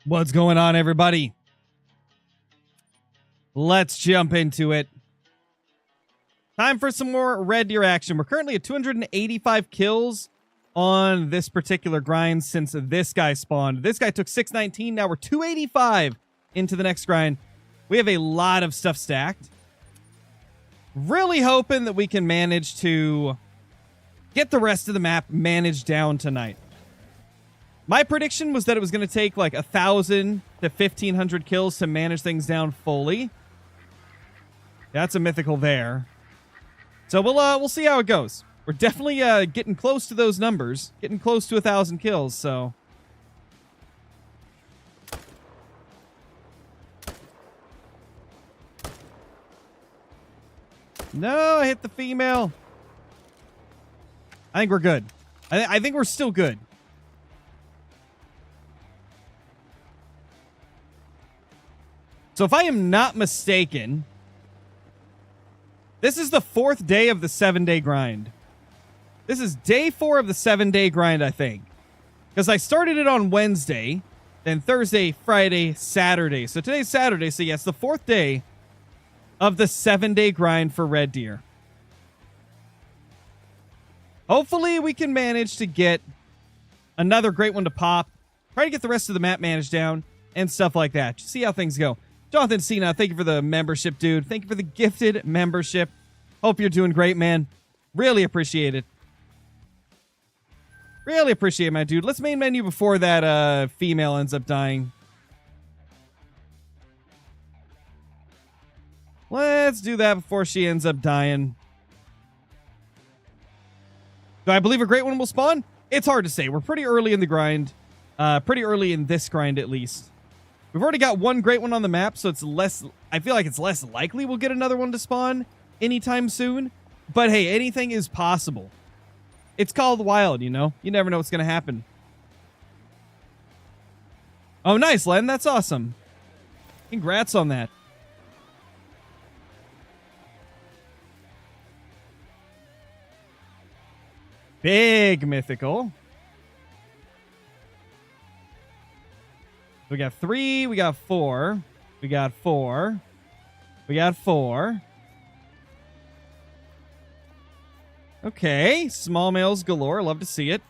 What's going on, everybody? Let's jump into it. Time for some more red deer action. We're currently at 285 kills on this particular grind since this guy spawned. This guy took 619. Now we're 285 into the next grind. We have a lot of stuff stacked. Really hoping that we can manage to get the rest of the map managed down tonight. My prediction was that it was going to take like 1,000 to 1,500 kills to manage things down fully. That's a mythical there. So we'll see how it goes. We're definitely getting close to those numbers, getting close to 1,000 kills. So no, I hit the female. I think we're good. I think we're still good. So if I am not mistaken, this is the 4th day of the 7-day grind. This is day 4 of the 7-day grind, I think. Because I started it on Wednesday, then Thursday, Friday, Saturday. So today's Saturday, so yes, the 4th day of the 7-day grind for red deer. Hopefully we can manage to get another great one to pop. Try to get the rest of the map managed down and stuff like that. Just see how things go. Jonathan Cena, thank you for the membership, dude. Thank you for the gifted membership. Hope you're doing great, man. Really appreciate it. Really appreciate it, my dude. Let's main menu before that female ends up dying. Let's do that before she ends up dying. Do I believe a great one will spawn? It's hard to say. We're pretty early in the grind. Pretty early in this grind, at least. We've already got one great one on the map, so it's less... I feel like it's less likely we'll get another one to spawn anytime soon. But hey, anything is possible. It's called wild, you know? You never know what's going to happen. Oh, nice, Len. That's awesome. Congrats on that. Big mythical. We got 3, we got 4, we got 4, we got 4. Okay, small males galore. Love to see it.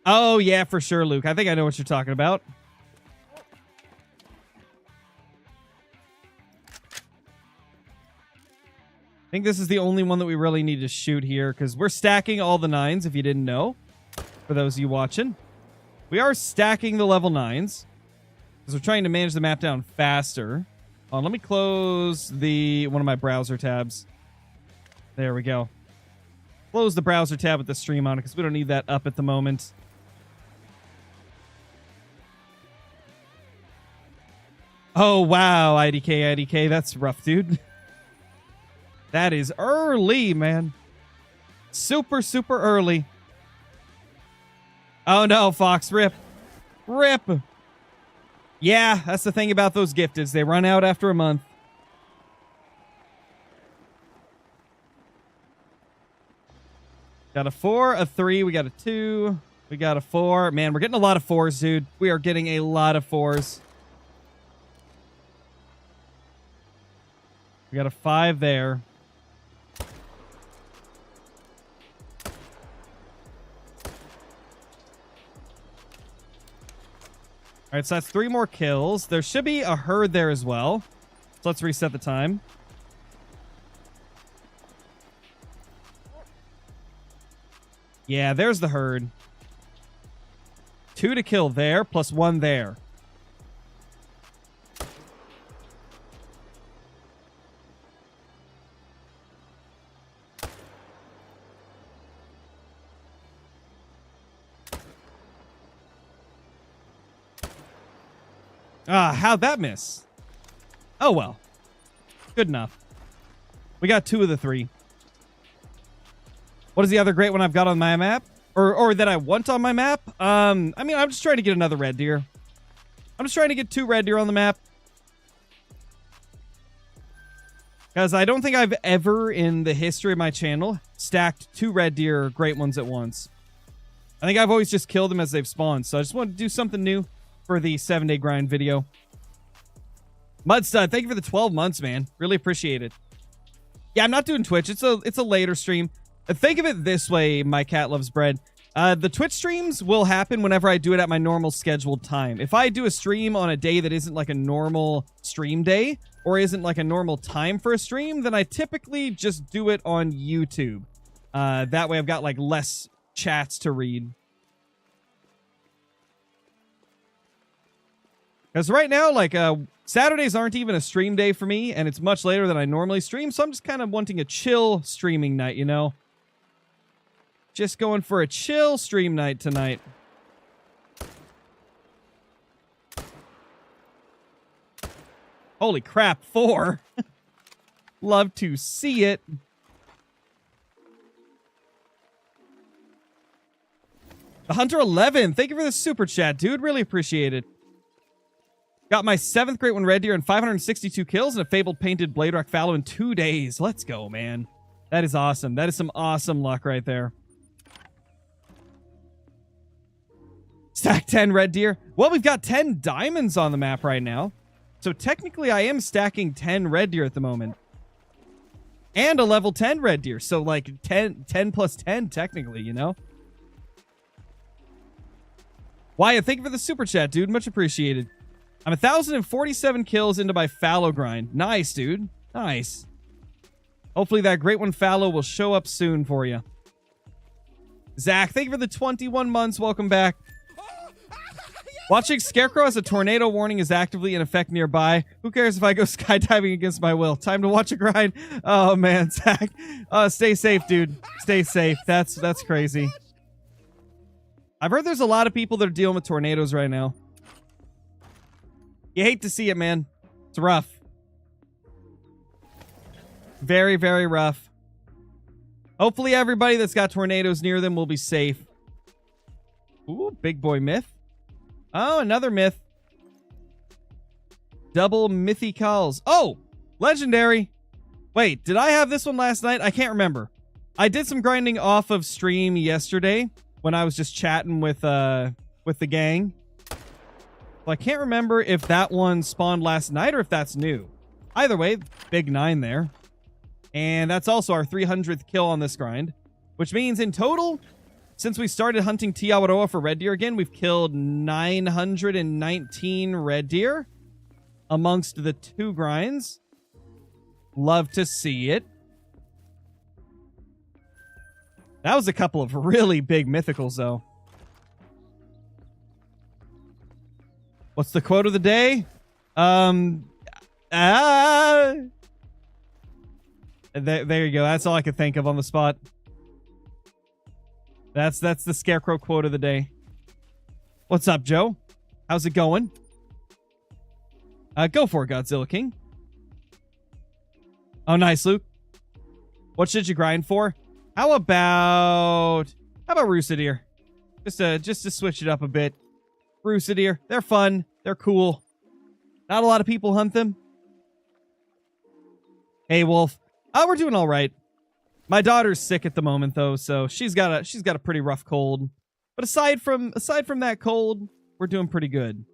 Oh, yeah, for sure, Luke. I think I know what you're talking about. I think this is the only one that we really need to shoot here because we're stacking all the 9s, if you didn't know. For those of you watching. We are stacking the level 9s because we're trying to manage the map down faster. Let me close one of my browser tabs. There we go. Close the browser tab with the stream on it because we don't need that up at the moment. Oh, wow, IDK, that's rough, dude. That is early, man. Super, super early. Oh, no, Fox. Rip. Rip. Yeah, that's the thing about those gifteds. They run out after a month. Got a 4, a 3. We got a 2. We got a 4. Man, we're getting a lot of 4s, dude. We are getting a lot of 4s. We got a 5 there. All right, so that's 3 more kills. There should be a herd there as well. So let's reset the time. Yeah, there's the herd. 2 to kill there, plus 1 there. Ah, how'd that miss? Oh, well. Good enough. We got 2 of the 3. What is the other great one I've got on my map? Or that I want on my map? I mean, I'm just trying to get another red deer. I'm just trying to get 2 red deer on the map. Because I don't think I've ever in the history of my channel stacked 2 red deer great ones at once. I think I've always just killed them as they've spawned. So I just wanted to do something new for the 7-day grind video. Mudstud, thank you for the 12 months, man. Really appreciate it. Yeah, I'm not doing Twitch. It's a later stream. Think of it this way, my cat loves bread. The Twitch streams will happen whenever I do it at my normal scheduled time. If I do a stream on a day that isn't like a normal stream day or isn't like a normal time for a stream, then I typically just do it on YouTube. That way I've got like less chats to read. Because right now, like, Saturdays aren't even a stream day for me, and it's much later than I normally stream, so I'm just kind of wanting a chill streaming night, you know? Just going for a chill stream night tonight. Holy crap, 4. Love to see it. The Hunter 11, thank you for the super chat, dude. Really appreciate it. Got my 7th Great One Red Deer and 562 kills and a Fabled Painted Blade Rock Fallow in 2 days. Let's go, man. That is awesome. That is some awesome luck right there. Stack 10 Red Deer. Well, we've got 10 diamonds on the map right now. So technically, I am stacking 10 Red Deer at the moment. And a level 10 Red Deer. So like 10 plus 10 technically, you know? Wyatt, thank you for the super chat, dude. Much appreciated. I'm 1,047 kills into my fallow grind. Nice, dude. Nice. Hopefully that Great One fallow will show up soon for you. Zach, thank you for the 21 months. Welcome back. Watching Scarecrow as a tornado warning is actively in effect nearby. Who cares if I go skydiving against my will? Time to watch a grind. Oh, man, Zach. Stay safe, dude. Stay safe. That's crazy. I've heard there's a lot of people that are dealing with tornadoes right now. You hate to see it, man. It's rough. Very, very rough. Hopefully everybody that's got tornadoes near them will be safe. Ooh, big boy myth. Oh, another myth. Double mythicals. Oh, legendary. Wait, did I have this one last night? I can't remember. I did some grinding off of stream yesterday when I was just chatting with the gang. Well, I can't remember if that one spawned last night or if that's new. Either way, big 9 there. And that's also our 300th kill on this grind, which means in total, since we started hunting Te Awaroa for red deer again, we've killed 919 red deer amongst the 2 grinds. Love to see it. That was a couple of really big mythicals, though. What's the quote of the day? There you go. That's all I could think of on the spot. That's the Scarecrow quote of the day. What's up, Joe? How's it going? Go for it, Godzilla King. Oh, nice, Luke. What should you grind for? How about Rooster Just to switch it up a bit. Rooster, they're fun. They're cool. Not a lot of people hunt them. Hey, Wolf. Oh, we're doing all right. My daughter's sick at the moment, though, so she's got a pretty rough cold. But aside from that cold, we're doing pretty good.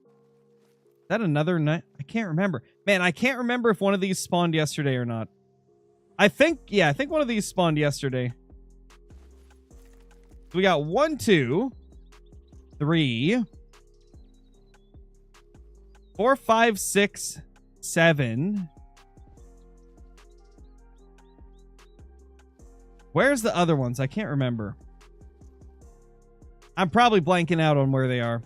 Is that another night? I can't remember. Man, I can't remember if one of these spawned yesterday or not. I think one of these spawned yesterday. So we got 1, 2, 3, 4, 5, 6, 7. Where's the other ones? I can't remember. I'm probably blanking out on where they are.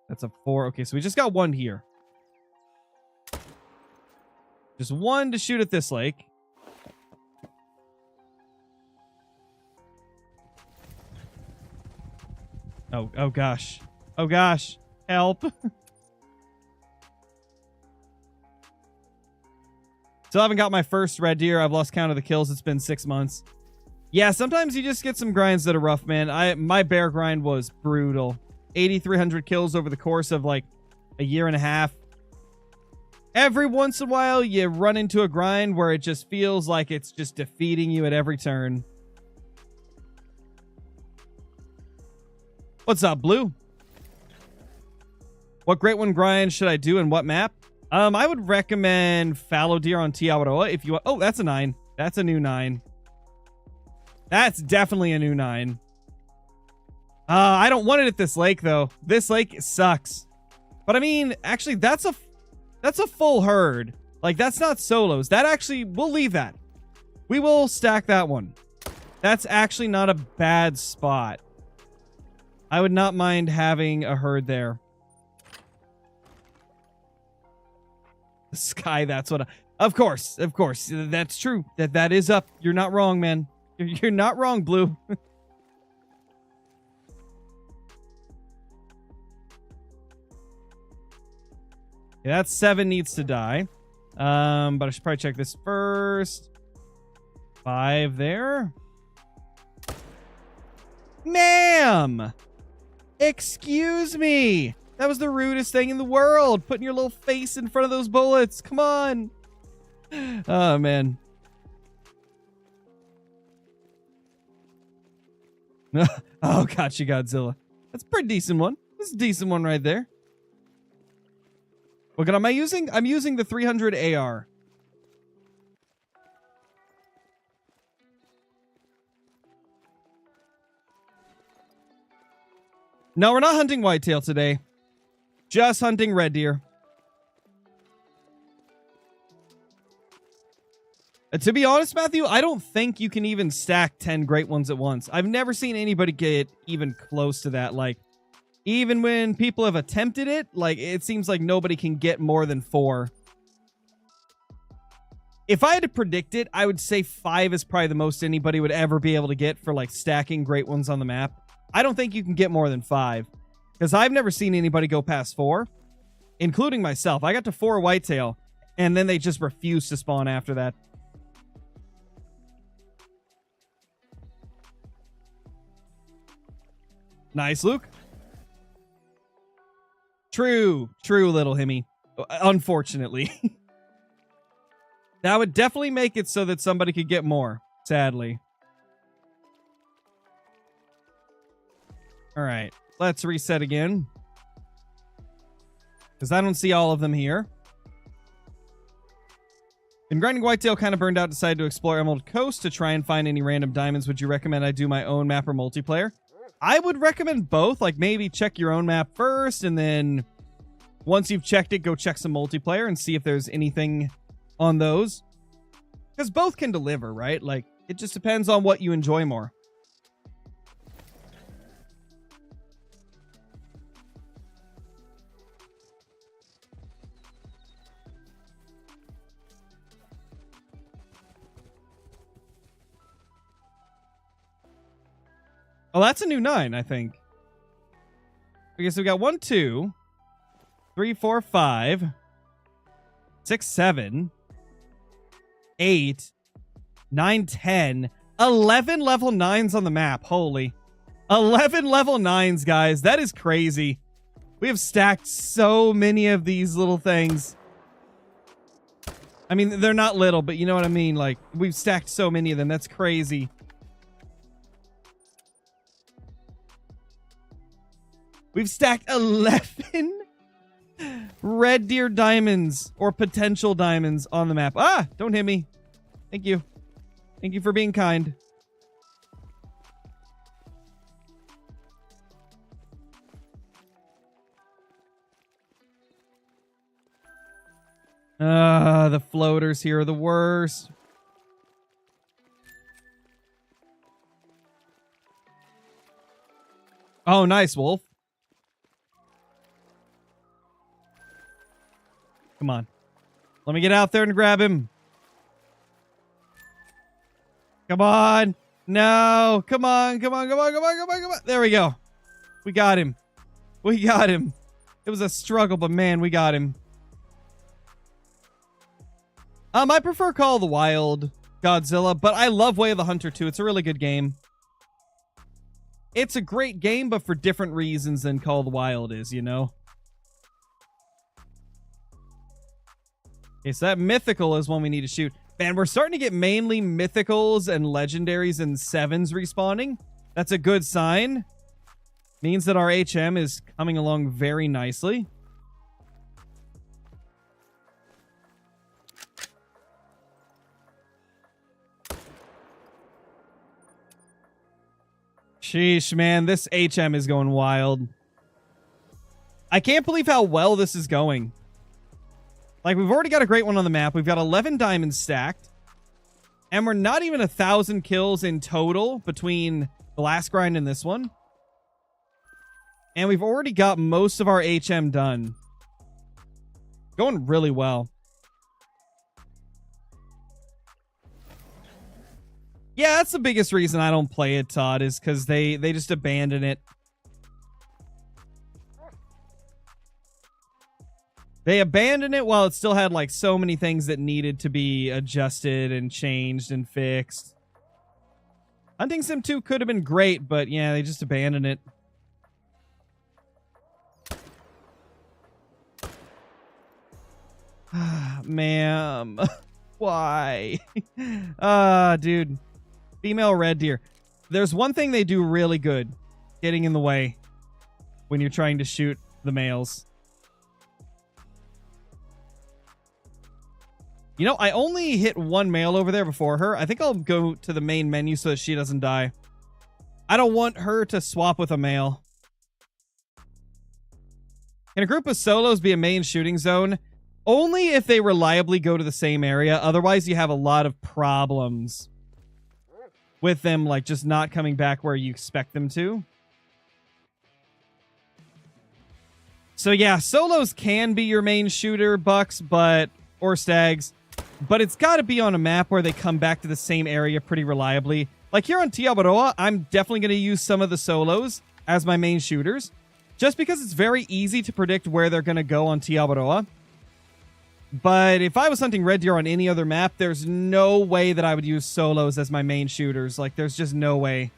That's a 4. Okay, so we just got 1 here. Just 1 to shoot at this lake. Oh gosh. Oh gosh. Help. Still haven't got my first red deer. I've lost count of the kills. It's been 6 months. Yeah, sometimes you just get some grinds that are rough, man. My bear grind was brutal. 8,300 kills over the course of like a year and a half. Every once in a while, you run into a grind where it just feels like it's just defeating you at every turn. What's up, Blue? What Great One grind should I do and what map? I would recommend Fallow Deer on Tiawaroa if you want. Oh, that's a 9. That's a new 9. That's definitely a new 9. I don't want it at this lake, though. This lake sucks. But I mean, actually, that's a full herd. Like, that's not solos. That actually, we'll leave that. We will stack that one. That's actually not a bad spot. I would not mind having a herd there. The sky, that's what of course. That's true. That is up. You're not wrong, man. You're not wrong, Blue. Yeah, that 7 needs to die. But I should probably check this first. 5 there. Ma'am! Excuse me! That was the rudest thing in the world. Putting your little face in front of those bullets. Come on. Oh, man. Oh, gotcha, Godzilla. That's a pretty decent one. That's a decent one right there. What gun am I using? I'm using the 300 AR. No, we're not hunting whitetail today. Just hunting red deer. To be honest, Matthew, I don't think you can even stack 10 great ones at once. I've never seen anybody get even close to that. Like, even when people have attempted it, like, it seems like nobody can get more than 4. If I had to predict it, I would say 5 is probably the most anybody would ever be able to get for, like, stacking great ones on the map. I don't think you can get more than 5. Because I've never seen anybody go past 4, including myself. I got to 4 whitetail, and then they just refused to spawn after that. Nice, Luke. True, little Himmy. Unfortunately. That would definitely make it so that somebody could get more, sadly. All right, let's reset again. Because I don't see all of them here. Been grinding whitetail, kind of burned out, decided to explore Emerald Coast to try and find any random diamonds. Would you recommend I do my own map or multiplayer? I would recommend both. Like, maybe check your own map first, and then once you've checked it, go check some multiplayer and see if there's anything on those. Because both can deliver, right? Like, it just depends on what you enjoy more. Oh, that's a new 9, I think. Okay, so we got 1, 2, 3, 4, 5, 6, 7, 8, 9, 10, 11 level 9s on the map. Holy. 11 level 9s, guys. That is crazy. We have stacked so many of these little things. I mean, they're not little, but you know what I mean? Like, we've stacked so many of them. That's crazy. We've stacked 11 red deer diamonds or potential diamonds on the map. Ah, don't hit me. Thank you. Thank you for being kind. The floaters here are the worst. Oh, nice, Wolf. Come on. Let me get out there and grab him. Come on. No. Come on. Come on. Come on. Come on. Come on. Come on. There we go. We got him. We got him. It was a struggle, but man, we got him. I prefer Call of the Wild Godzilla, but I love Way of the Hunter too. It's a really good game. It's a great game, but for different reasons than Call of the Wild is, you know? Okay, so that mythical is one we need to shoot. Man, we're starting to get mainly mythicals and legendaries and 7s respawning. That's a good sign. Means that our HM is coming along very nicely. Sheesh, man, this HM is going wild. I can't believe how well this is going. Like, we've already got a great one on the map. We've got 11 diamonds stacked. And we're not even 1,000 kills in total between the last grind and this one. And we've already got most of our HM done. Going really well. Yeah, that's the biggest reason I don't play it, Todd, is because they just abandon it. They abandoned it while it still had, like, so many things that needed to be adjusted and changed and fixed. Hunting Sim 2 could have been great, but yeah, they just abandoned it. Ma'am. Why? Dude. Female red deer. There's one thing they do really good. Getting in the way when you're trying to shoot the males. You know, I only hit one male over there before her. I think I'll go to the main menu so that she doesn't die. I don't want her to swap with a male. Can a group of solos be a main shooting zone? Only if they reliably go to the same area. Otherwise, you have a lot of problems with them, like, just not coming back where you expect them to. So, yeah, solos can be your main shooter, Bucks, or Stags. But it's got to be on a map where they come back to the same area pretty reliably. Like here on Tiabaroa, I'm definitely going to use some of the solos as my main shooters. Just because it's very easy to predict where they're going to go on Tiabaroa. But if I was hunting red deer on any other map, there's no way that I would use solos as my main shooters. Like, there's just no way.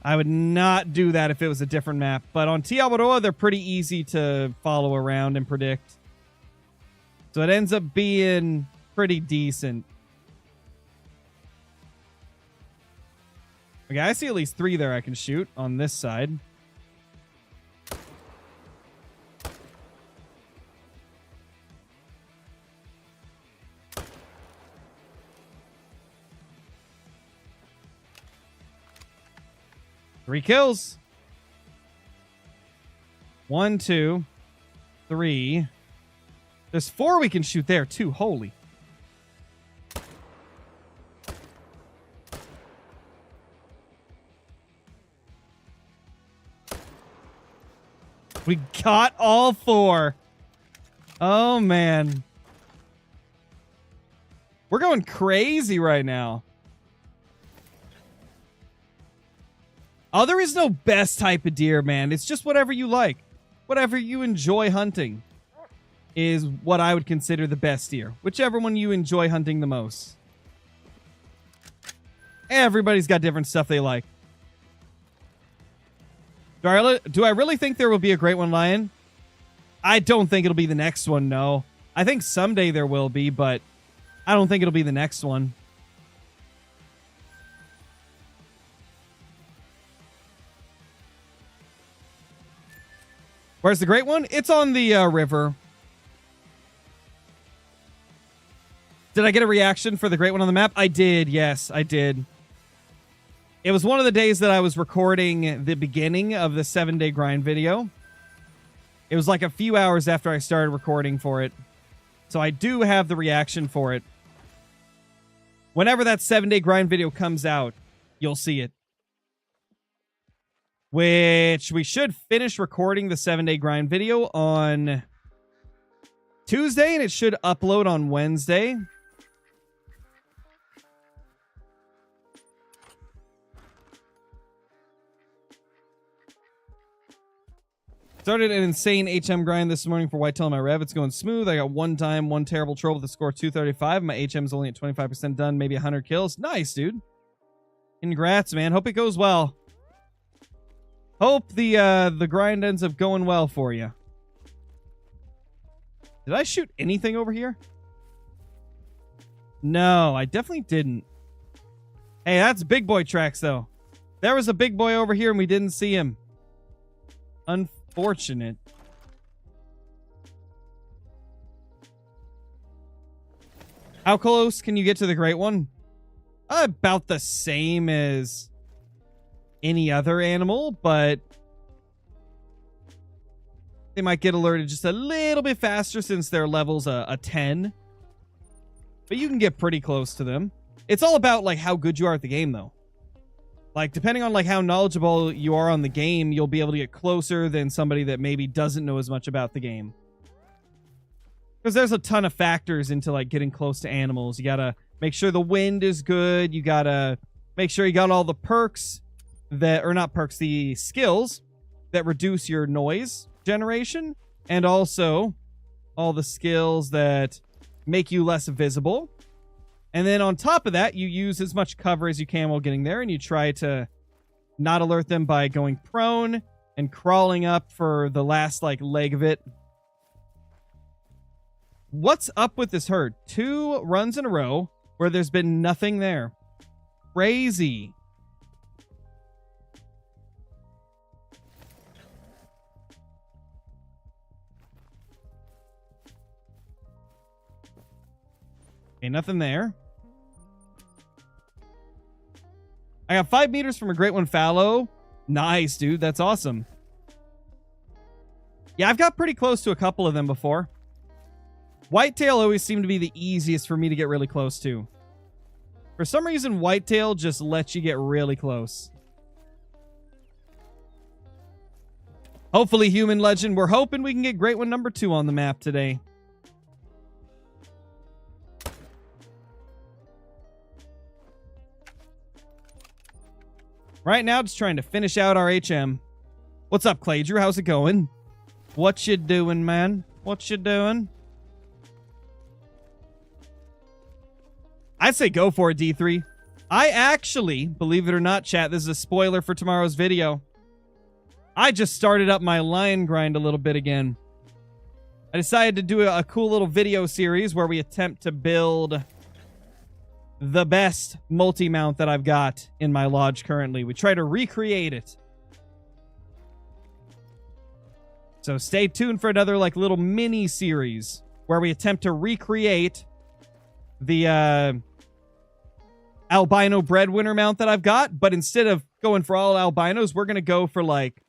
I would not do that if it was a different map. But on Tiabaroa, they're pretty easy to follow around and predict. So it ends up being pretty decent. Okay, I see at least 3 there I can shoot on this side. Three kills. 1, 2, 3. There's 4 we can shoot there, too. Holy. We got all 4. Oh, man. We're going crazy right now. Oh, there is no best type of deer, man. It's just whatever you like. Whatever you enjoy hunting is what I would consider the best deer. Whichever one you enjoy hunting the most. Everybody's got different stuff they like. Do I really think there will be a great one, Lion? I don't think it'll be the next one, no. I think someday there will be, but I don't think it'll be the next one. Where's the great one? It's on the river. Did I get a reaction for the great one on the map? I did, yes, I did. It was one of the days that I was recording the beginning of the 7-day grind video. It was like a few hours after I started recording for it. So I do have the reaction for it. Whenever that 7-day grind video comes out, you'll see it. Which we should finish recording the 7-day grind video on Tuesday, and it should upload on Wednesday. Started an insane HM grind this morning for whitetail on my rev. It's going smooth. I got one time, one terrible troll with a score 235. My HM's only at 25% done, maybe 100 kills. Nice, dude. Congrats, man. Hope it goes well. Hope the grind ends up going well for you. Did I shoot anything over here? No, I definitely didn't. Hey, that's big boy tracks, though. There was a big boy over here, and we didn't see him. Unfortunate. How close can you get to the Great One? About the same as any other animal, but they might get alerted just a little bit faster since their level's a 10. But you can get pretty close to them. It's all about like how good you are at the game, though. Like, depending on like how knowledgeable you are on the game, you'll be able to get closer than somebody that maybe doesn't know as much about the game. Because there's a ton of factors into like getting close to animals. You gotta make sure the wind is good. You gotta make sure you got all the perks that, or not perks, the skills that reduce your noise generation. And also all the skills that make you less visible. And then on top of that, you use as much cover as you can while getting there, and you try to not alert them by going prone and crawling up for the last like leg of it. What's up with this herd? 2 runs in a row where there's been nothing there. Crazy. Okay, nothing there. I got 5 meters from a Great One fallow. Nice, dude. That's awesome. Yeah, I've got pretty close to a couple of them before. Whitetail always seemed to be the easiest for me to get really close to. For some reason, whitetail just lets you get really close. Hopefully, human legend. We're hoping we can get Great One number 2 on the map today. Right now, just trying to finish out our HM. What's up, Clay Drew? How's it going? What you doing, man? What you doing? I'd say go for it, D3. I actually, believe it or not, chat, this is a spoiler for tomorrow's video. I just started up my lion grind a little bit again. I decided to do a cool little video series where we attempt to build the best multi-mount that I've got in my lodge currently. We try to recreate it. So stay tuned for another like little mini series where we attempt to recreate the albino breadwinner mount that I've got, but instead of going for all albinos, we're going to go for like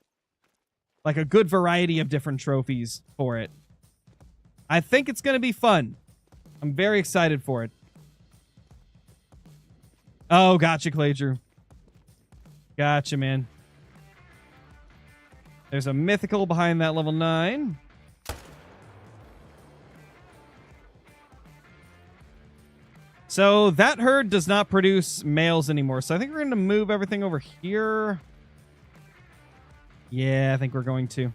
a good variety of different trophies for it. I think it's going to be fun. I'm very excited for it. Oh, gotcha, Clay Drew. Gotcha, man. There's a mythical behind that level 9. So that herd does not produce males anymore. So I think we're going to move everything over here. Yeah, I think we're going to.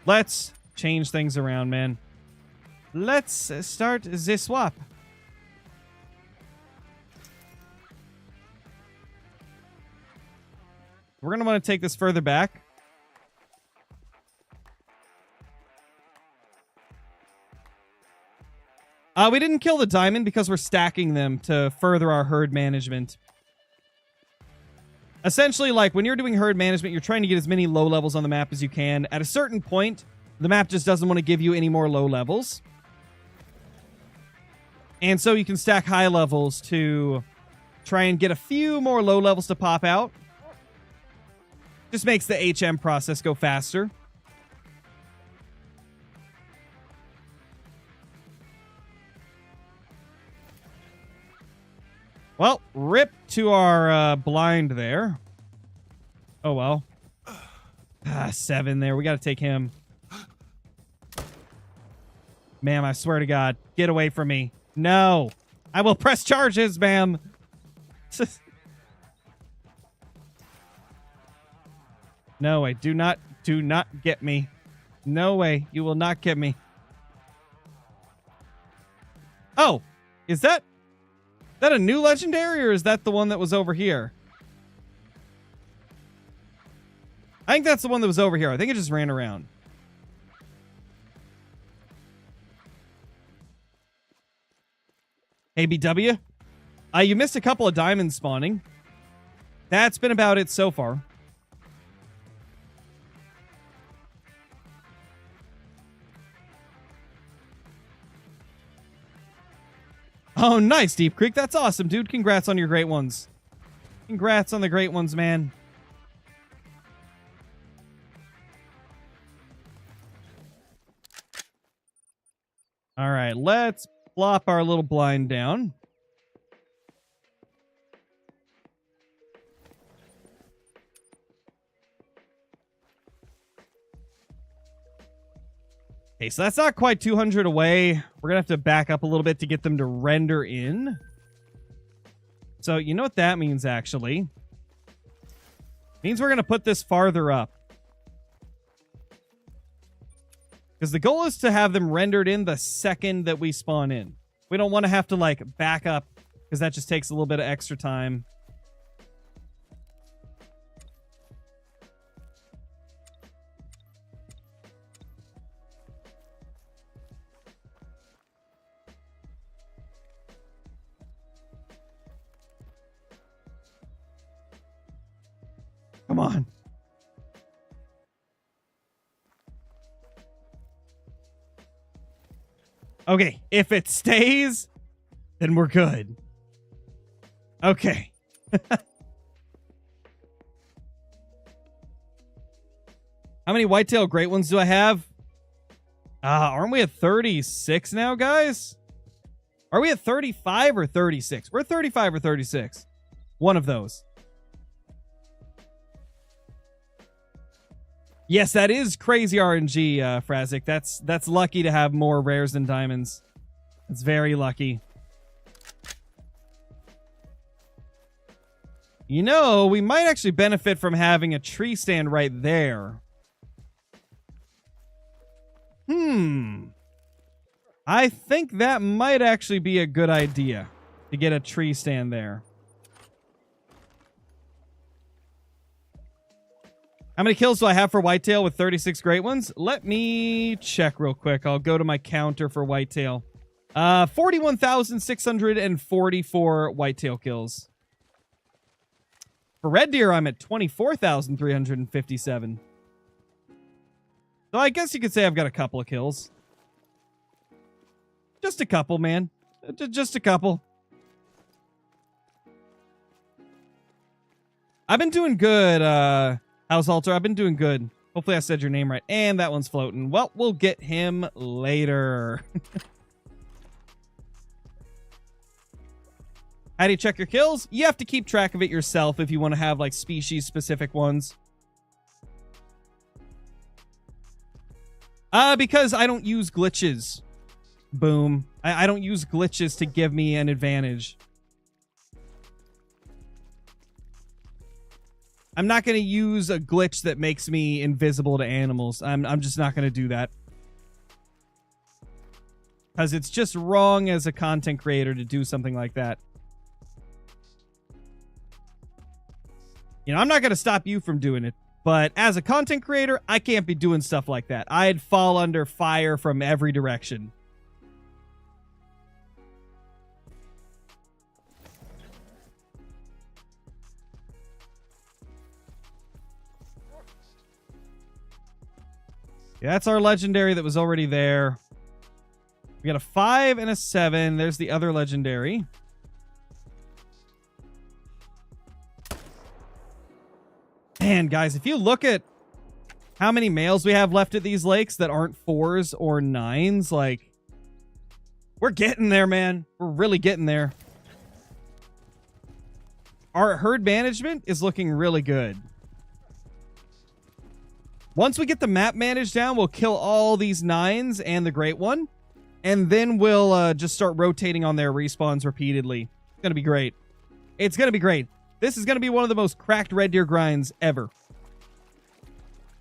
Let's change things around, man. Let's start the swap. We're going to want to take this further back. We didn't kill the diamond because we're stacking them to further our herd management. Essentially, like, when you're doing herd management, you're trying to get as many low levels on the map as you can. At a certain point, the map just doesn't want to give you any more low levels. And so you can stack high levels to try and get a few more low levels to pop out. Just makes the HM process go faster. Well, rip to our blind there. Oh, well. 7 there. We got to take him. Ma'am, I swear to God. Get away from me. No. I will press charges, ma'am. No, I do not Do not get me. No way. You will not get me. Oh, is that a new legendary, or is that the one that was over here? I think that's the one that was over here. I think it just ran around. ABW? You missed a couple of diamonds spawning. That's been about it so far. Oh, nice, Deep Creek. That's awesome, dude. Congrats on your great ones. Congrats on the great ones, man. All right, let's plop our little blind down. Okay, so that's not quite 200 away. We're going to have to back up a little bit to get them to render in. So you know what that means, actually? It means we're going to put this farther up. Because the goal is to have them rendered in the second that we spawn in. We don't want to have to, like, back up, because that just takes a little bit of extra time. Come on. Okay, if it stays, then we're good. Okay. How many whitetail great ones do I have? Aren't we at 36 now, guys? Are we at 35 or 36? We're at 35 or 36. One of those. Yes, that is crazy RNG, Frazik. That's lucky to have more rares than diamonds. It's very lucky. You know, we might actually benefit from having a tree stand right there. I think that might actually be a good idea to get a tree stand there. How many kills do I have for whitetail with 36 great ones? Let me check real quick. I'll go to my counter for whitetail. 41,644 whitetail kills. For red deer, I'm at 24,357. So I guess you could say I've got a couple of kills. Just a couple, man. Just a couple. I've been doing good, House Altar. I've been doing good. Hopefully I said your name right. And that one's floating. Well, we'll get him later. How do you check your kills? You have to keep track of it yourself if you want to have, like, species-specific ones. Because I don't use glitches. Boom. I don't use glitches to give me an advantage. I'm not going to use a glitch that makes me invisible to animals. I'm just not going to do that. Because it's just wrong as a content creator to do something like that. You know, I'm not going to stop you from doing it. But as a content creator, I can't be doing stuff like that. I'd fall under fire from every direction. Yeah, that's our legendary that was already there. We got a 5 and a 7. There's the other legendary. Man, guys, if you look at how many males we have left at these lakes that aren't 4s or 9s, like, we're getting there, man. We're really getting there. Our herd management is looking really good. Once we get the map managed down, we'll kill all these 9s and the great one. And then we'll just start rotating on their respawns repeatedly. It's going to be great. It's going to be great. This is going to be one of the most cracked red deer grinds ever.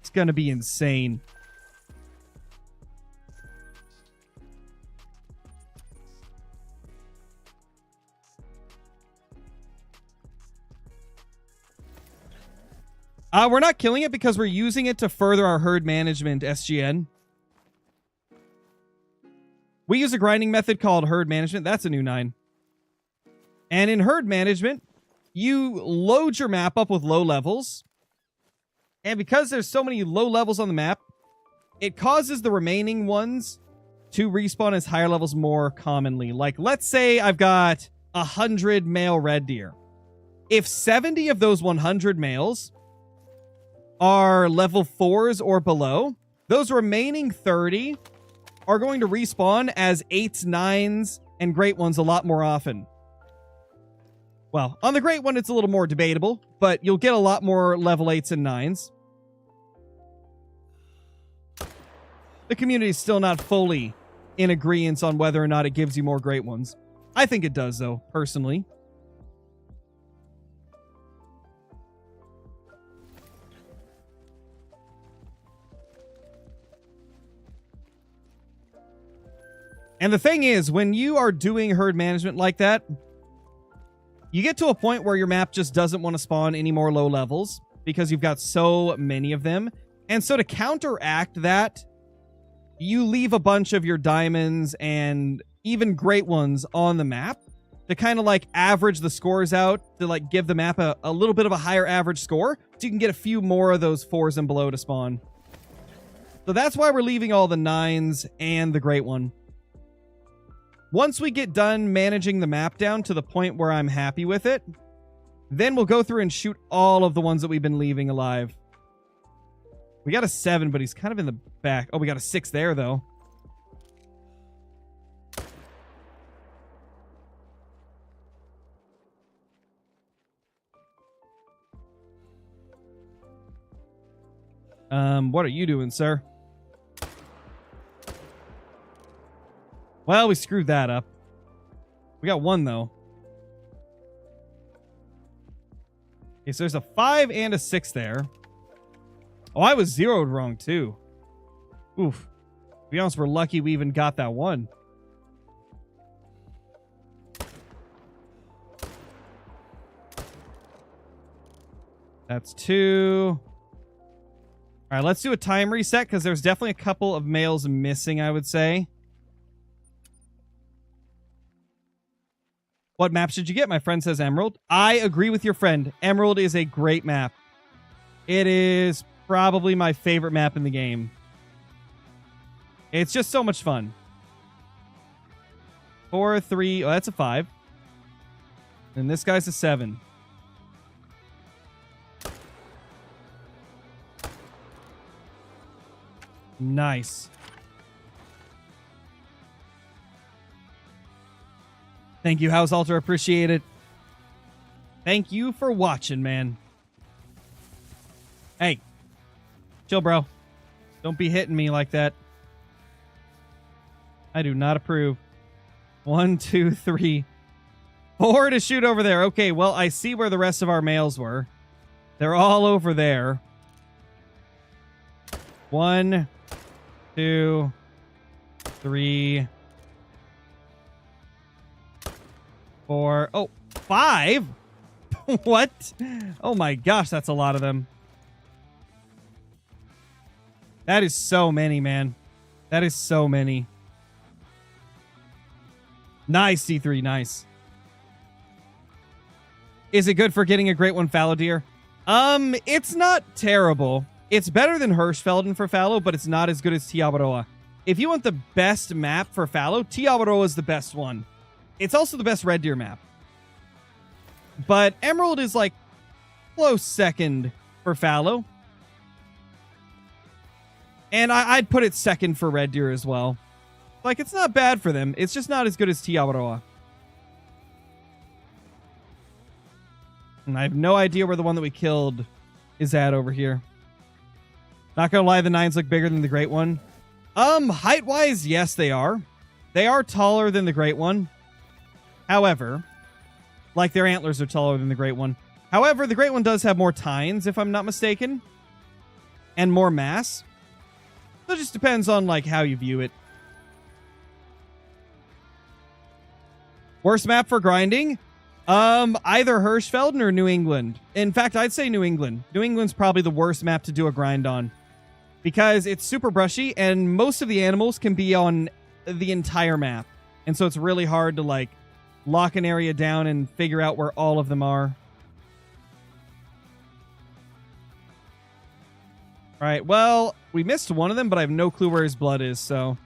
It's going to be insane. We're not killing it because we're using it to further our herd management SGN. We use a grinding method called herd management. That's a new 9. And in herd management, you load your map up with low levels. And because there's so many low levels on the map, it causes the remaining ones to respawn as higher levels more commonly. Like, let's say I've got 100 male red deer. If 70 of those 100 males are level 4s or below, those remaining 30 are going to respawn as 8s, 9s, and great ones a lot more often. Well, on the great one, it's a little more debatable, but you'll get a lot more level 8s and 9s. The community is still not fully in agreement on whether or not it gives you more great ones. I think it does, though, personally. And the thing is, when you are doing herd management like that, you get to a point where your map just doesn't want to spawn any more low levels because you've got so many of them. And so to counteract that, you leave a bunch of your diamonds and even great ones on the map to kind of like average the scores out, to like give the map a little bit of a higher average score so you can get a few more of those 4s and below to spawn. So that's why we're leaving all the 9s and the great one. Once we get done managing the map down to the point where I'm happy with it, then we'll go through and shoot all of the ones that we've been leaving alive. We got a 7, but he's kind of in the back. Oh, we got a 6 there, though. What are you doing, sir? Well, we screwed that up. We got 1, though. Okay, so there's a 5 and a 6 there. Oh, I was zeroed wrong, too. Oof. To be honest, we're lucky we even got that 1. That's 2. All right, let's do a time reset, because there's definitely a couple of males missing, I would say. What map should you get? My friend says Emerald. I agree with your friend. Emerald is a great map. It is probably my favorite map in the game. It's just so much fun. 4, 3. Oh, that's a 5. And this guy's a 7. Nice. Thank you, House Alter. Appreciate it. Thank you for watching, man. Hey. Chill, bro. Don't be hitting me like that. I do not approve. 1, 2, 3. 4 to shoot over there. Okay, well, I see where the rest of our males were. They're all over there. 1, 2, 3, 4. Oh, 5? What? Oh my gosh, that's a lot of them. That is so many, man. That is so many. Nice, C3, nice. Is it good for getting a great one fallow deer? It's not terrible. It's better than Hirschfelden for fallow, but it's not as good as Tiawaroa. If you want the best map for fallow, Tiawaroa is the best one. It's also the best red deer map. But Emerald is like close second for fallow. And I'd put it second for red deer as well. Like, it's not bad for them. It's just not as good as Tiawaroa. And I have no idea where the one that we killed is at over here. Not gonna lie, the 9s look bigger than the great one. Height-wise, yes, they are. They are taller than the great one. However, like their antlers are taller than the great one. However, the great one does have more tines, if I'm not mistaken. and more mass. So it just depends on like how you view it. Worst map for grinding? Either Hirschfelden or New England. In fact, I'd say New England. New England's probably the worst map to do a grind on because it's super brushy and most of the animals can be on the entire map. And so it's really hard to like lock an area down and figure out where all of them are. All right, well, we missed one of them, but I have no clue where his blood is, so.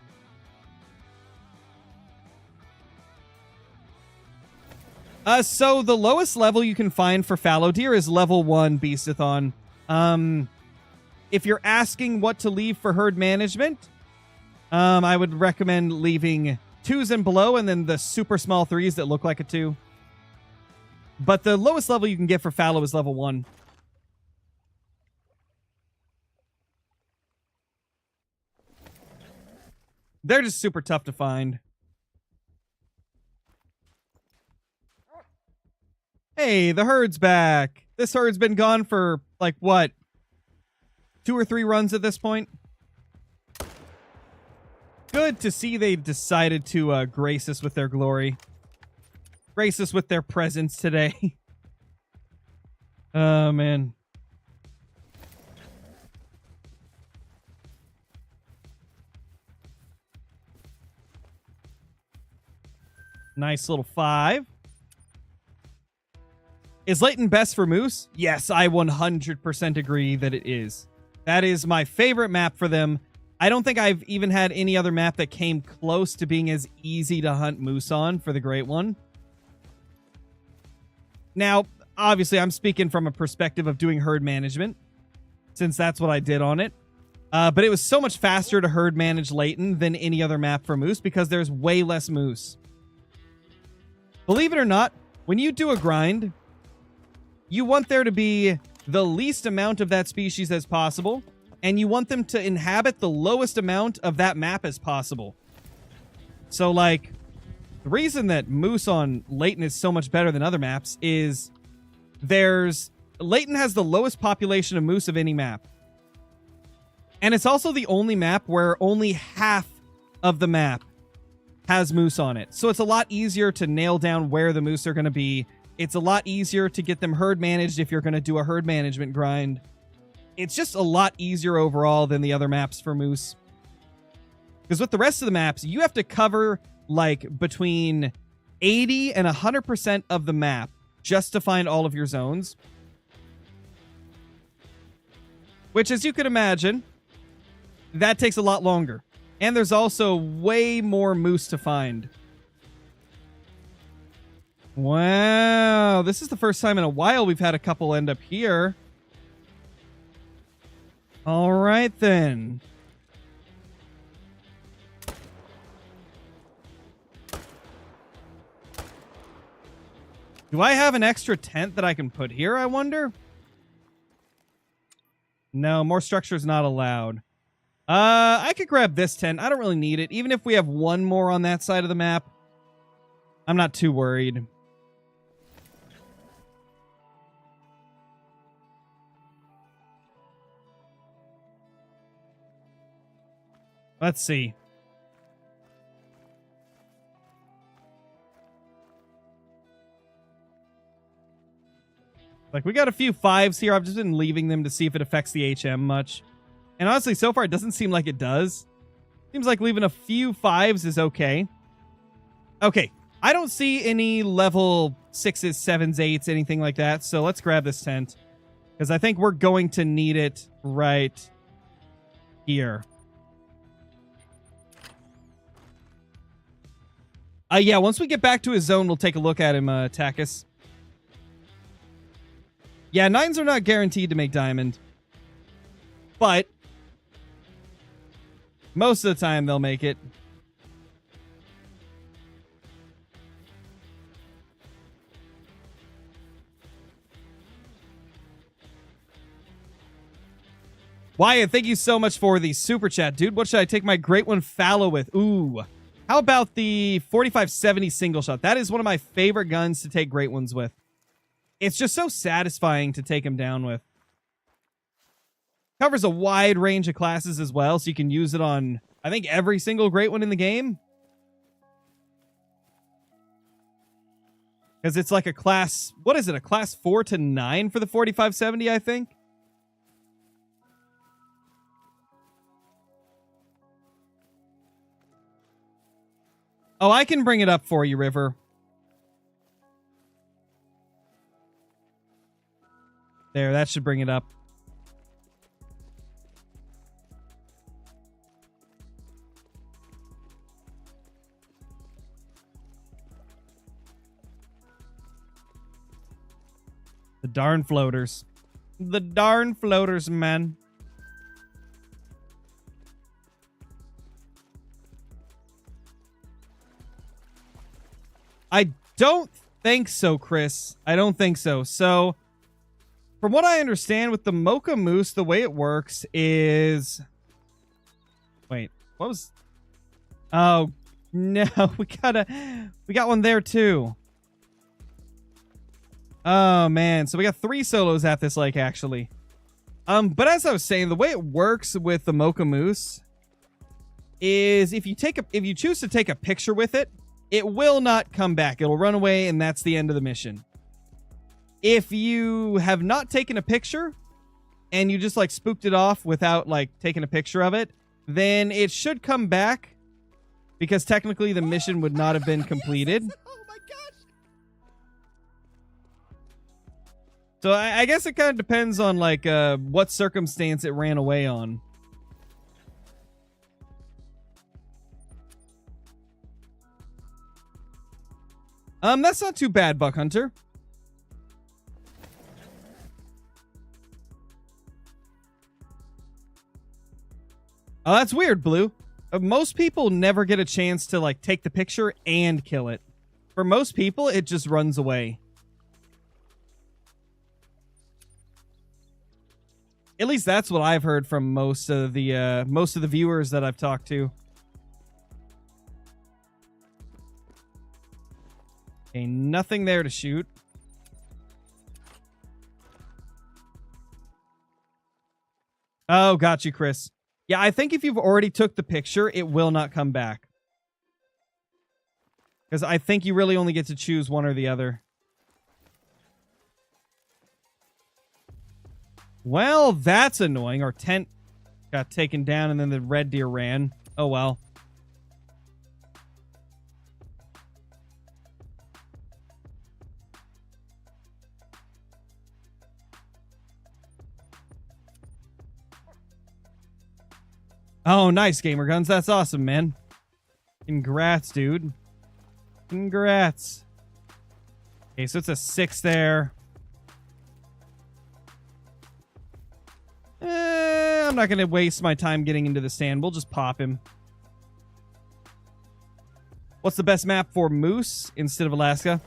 So the lowest level you can find for fallow deer is level 1 Beastathon. If you're asking what to leave for herd management, I would recommend leaving 2s and below, and then the super small 3s that look like a 2. But the lowest level you can get for fallow is level 1. They're just super tough to find. Hey, the herd's back. This herd's been gone for, like, what? 2 or 3 runs at this point? Good to see they decided to grace us with their glory. Grace us with their presence today. Oh, man. Nice little 5. Is Layton best for moose? Yes, I 100% agree that it is. That is my favorite map for them. I don't think I've even had any other map that came close to being as easy to hunt moose on for the Great One. Now, obviously, I'm speaking from a perspective of doing herd management, since that's what I did on it. But it was so much faster to herd manage Layton than any other map for moose because there's way less moose. Believe it or not, when you do a grind, you want there to be the least amount of that species as possible, and you want them to inhabit the lowest amount of that map as possible. So, like, the reason that moose on Layton is so much better than other maps is Layton has the lowest population of moose of any map. And it's also the only map where only half of the map has moose on it. So it's a lot easier to nail down where the moose are going to be. It's a lot easier to get them herd managed if you're going to do a herd management grind. It's just a lot easier overall than the other maps for moose. Because with the rest of the maps, you have to cover like between 80 and 100% of the map just to find all of your zones. Which, as you could imagine, that takes a lot longer. And there's also way more moose to find. Wow, this is the first time in a while we've had a couple end up here. All right, then. Do I have an extra tent that I can put here, I wonder? No, more structures not allowed. I could grab this tent. I don't really need it. Even if we have one more on that side of the map, I'm not too worried. Let's see. Like, we got a few 5s here. I've just been leaving them to see if it affects the HM much. And honestly, so far, it doesn't seem like it does. Seems like leaving a few 5s is okay. Okay, I don't see any level 6s, 7s, 8s, anything like that. So let's grab this tent. Because I think we're going to need it right here. Yeah, once we get back to his zone, we'll take a look at him, Takis. Yeah, 9s are not guaranteed to make diamond. But most of the time, they'll make it. Wyatt, thank you so much for the super chat, dude. What should I take my Great One fallow with? Ooh. How about the 4570 single shot? That is one of my favorite guns to take Great Ones with. It's just so satisfying to take him down with. Covers a wide range of classes as well, so you can use it on, I think, every single great one in the game. Because it's like a class, what is it, a class 4 to 9 for the 4570, I think? Oh, I can bring it up for you, River. There, that should bring it up. The darn floaters. The darn floaters, man. I don't think so, Chris. I don't think so. So, from what I understand with the Mocha Moose, the way it works is... Wait, what was... Oh, no, we got one there too. Oh, man. So we got 3 solos at this lake, actually. But as I was saying, the way it works with the Mocha Moose is if you choose to take a picture with it, it will not come back. It'll run away, and that's the end of the mission. If you have not taken a picture and you just like spooked it off without like taking a picture of it, then it should come back because technically the mission would not have been completed. Oh my gosh! So I guess it kind of depends on like what circumstance it ran away on. That's not too bad, Buck Hunter. Oh, that's weird, Blue. Most people never get a chance to like take the picture and kill it. For most people, it just runs away. At least that's what I've heard from most of the viewers that I've talked to. Okay, nothing there to shoot. Oh, got you, Chris. Yeah, I think if you've already took the picture, it will not come back. Because I think you really only get to choose one or the other. Well, that's annoying. Our tent got taken down and then the red deer ran. Oh, well. Oh, nice, Gamer Guns. That's awesome, man. Congrats, dude. Congrats. Okay, so it's a 6 there. I'm not going to waste my time getting into the stand. We'll just pop him. What's the best map for moose instead of Alaska?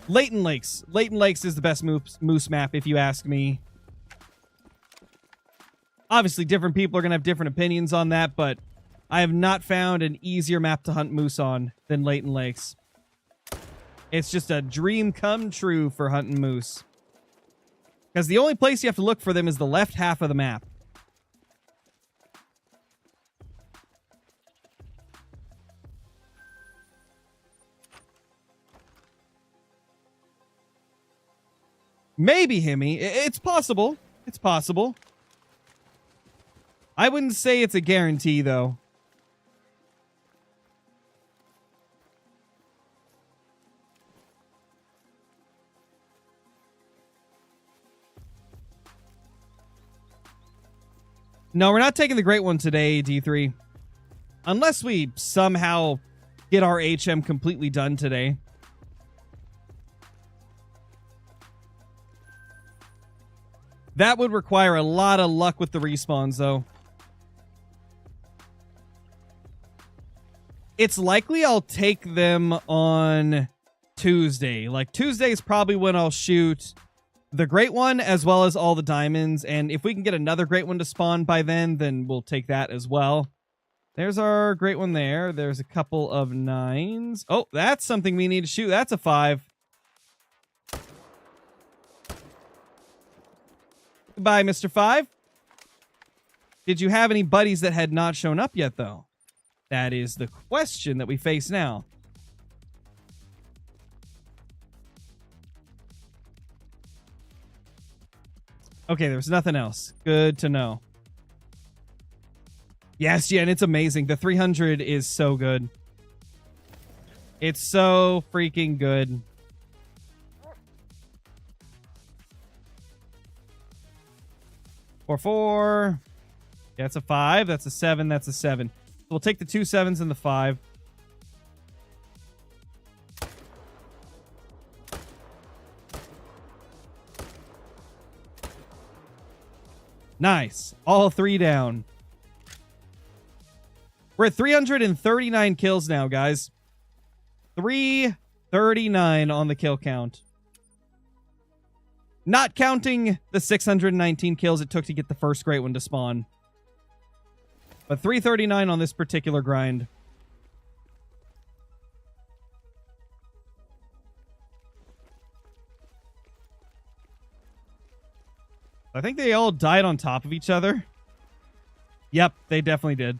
Layton Lakes. Layton Lakes is the best moose map, if you ask me. Obviously, different people are going to have different opinions on that, but I have not found an easier map to hunt moose on than Layton Lakes. It's just a dream come true for hunting moose. Because the only place you have to look for them is the left half of the map. Maybe, Himmy. It's possible. It's possible. I wouldn't say it's a guarantee, though. No, we're not taking the great one today, D3. Unless we somehow get our HM completely done today. That would require a lot of luck with the respawns, though. It's likely I'll take them on Tuesday. Like, Tuesday is probably when I'll shoot the great one as well as all the diamonds. And if we can get another great one to spawn by then we'll take that as well. There's our great one there. There's a couple of 9s. Oh, that's something we need to shoot. That's a 5. Goodbye, Mr. 5. Did you have any buddies that had not shown up yet, though? That is the question that we face now. Okay, there's nothing else. Good to know. Yes, Jen, it's amazing. The 300 is so good. It's so freaking good. Four. Yeah, it's a 5. That's a 7. That's a 7. We'll take the 2 7s and the 5. Nice. All 3 down. We're at 339 kills now, guys. 339 on the kill count. Not counting the 619 kills it took to get the first great one to spawn. But 339 on this particular grind. I think they all died on top of each other. Yep, they definitely did.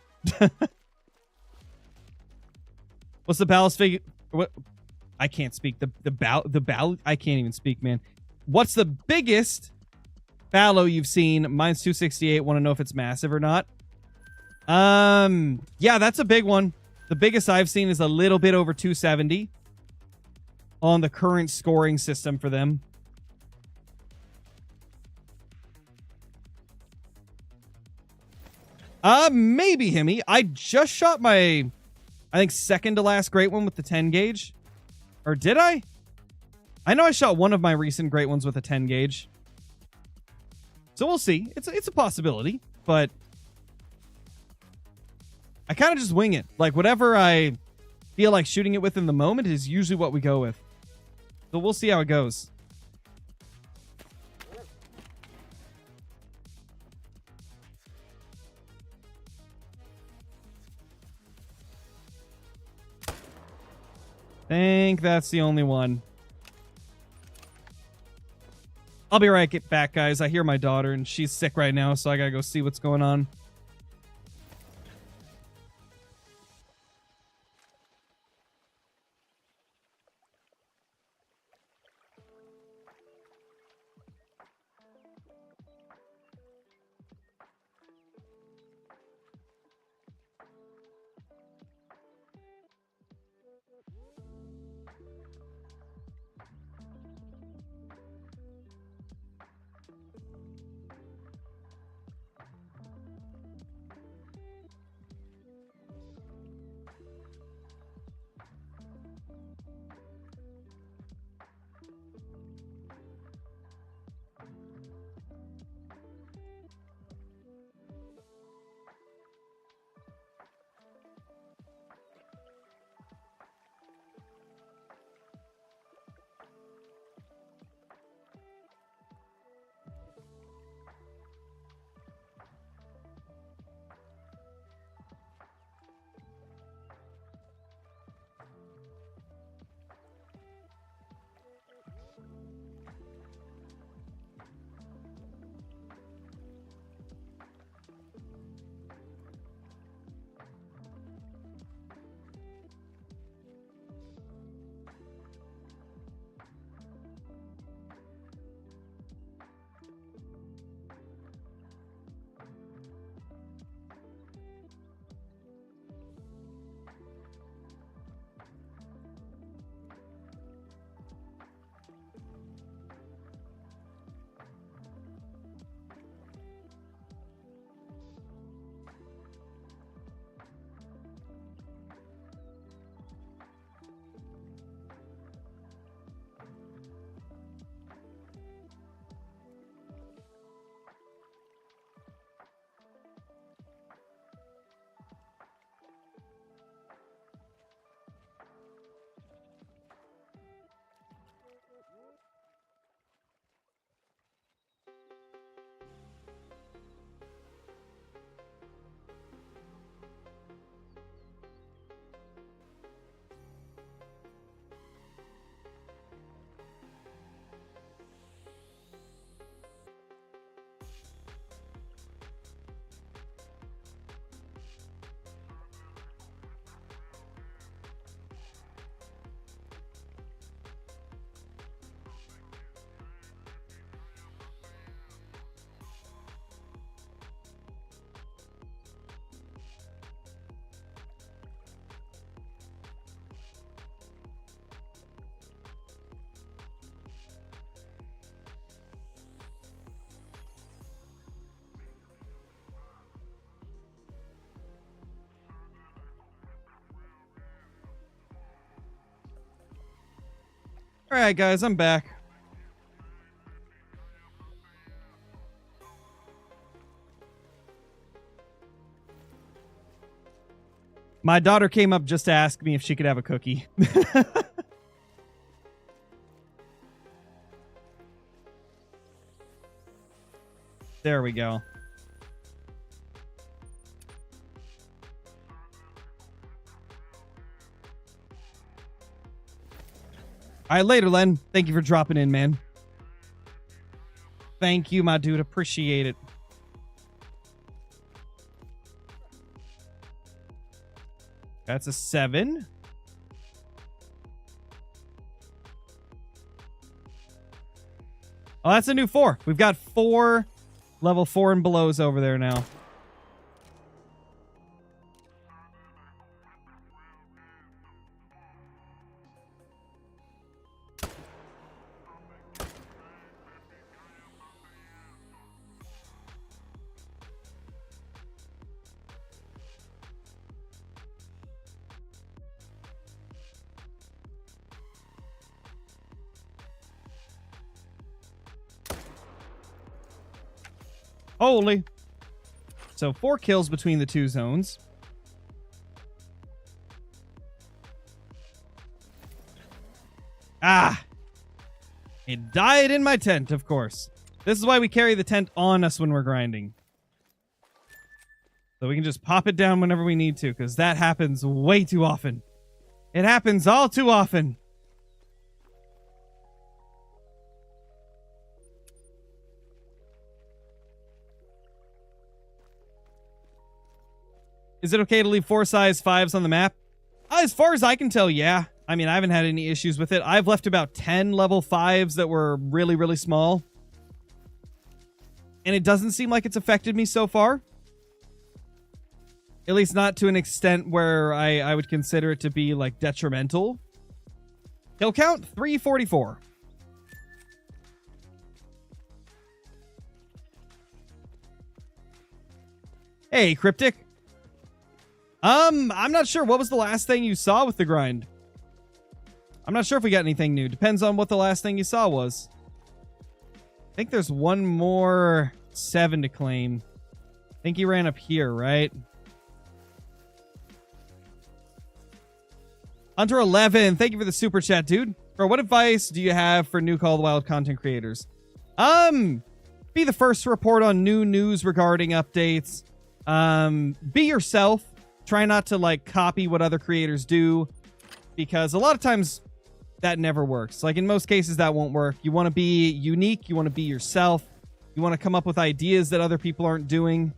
What's the ballast figure? What? I can't speak. The I can't even speak, man. What's the biggest Ballo you've seen? Mine's 268. Want to know if it's massive or not? Yeah, that's a big one. The biggest I've seen is a little bit over 270 on the current scoring system for them. Maybe Himmy. I just shot my, I think, second to last great one with the 10 gauge. Or did I? I know I shot one of my recent great ones with a 10 gauge. So we'll see. It's a possibility, but I kind of just wing it. Like, whatever I feel like shooting it with in the moment is usually what we go with. So we'll see how it goes. Think that's the only one. I'll be right back, guys. I hear my daughter, and she's sick right now, so I gotta go see what's going on. All right, guys, I'm back. My daughter came up just to ask me if she could have a cookie. There we go. All right, later, Len. Thank you for dropping in, man. Thank you, my dude. Appreciate it. That's a 7. Oh, that's a new 4. We've got 4 level 4 and belows over there now. Holy. So 4 kills between the 2 zones. Ah. It died in my tent, of course. This is why we carry the tent on us when we're grinding. So we can just pop it down whenever we need to, because that happens way too often. It happens all too often. Is it okay to leave 4 size 5s on the map? As far as I can tell, yeah. I mean, I haven't had any issues with it. I've left about 10 level 5s that were really, really small. And it doesn't seem like it's affected me so far. At least not to an extent where I would consider it to be, like, detrimental. Kill count, 344. Hey, Cryptic. I'm not sure. What was the last thing you saw with the grind? I'm not sure if we got anything new. Depends on what the last thing you saw was. I think there's one more 7 to claim. I think he ran up here, right? Hunter 11, thank you for the super chat, dude. Bro, what advice do you have for new Call of the Wild content creators? Be the first to report on new news regarding updates. Be yourself. Try not to, like, copy what other creators do, because a lot of times that never works. Like, in most cases, that won't work. You want to be unique. You want to be yourself. You want to come up with ideas that other people aren't doing.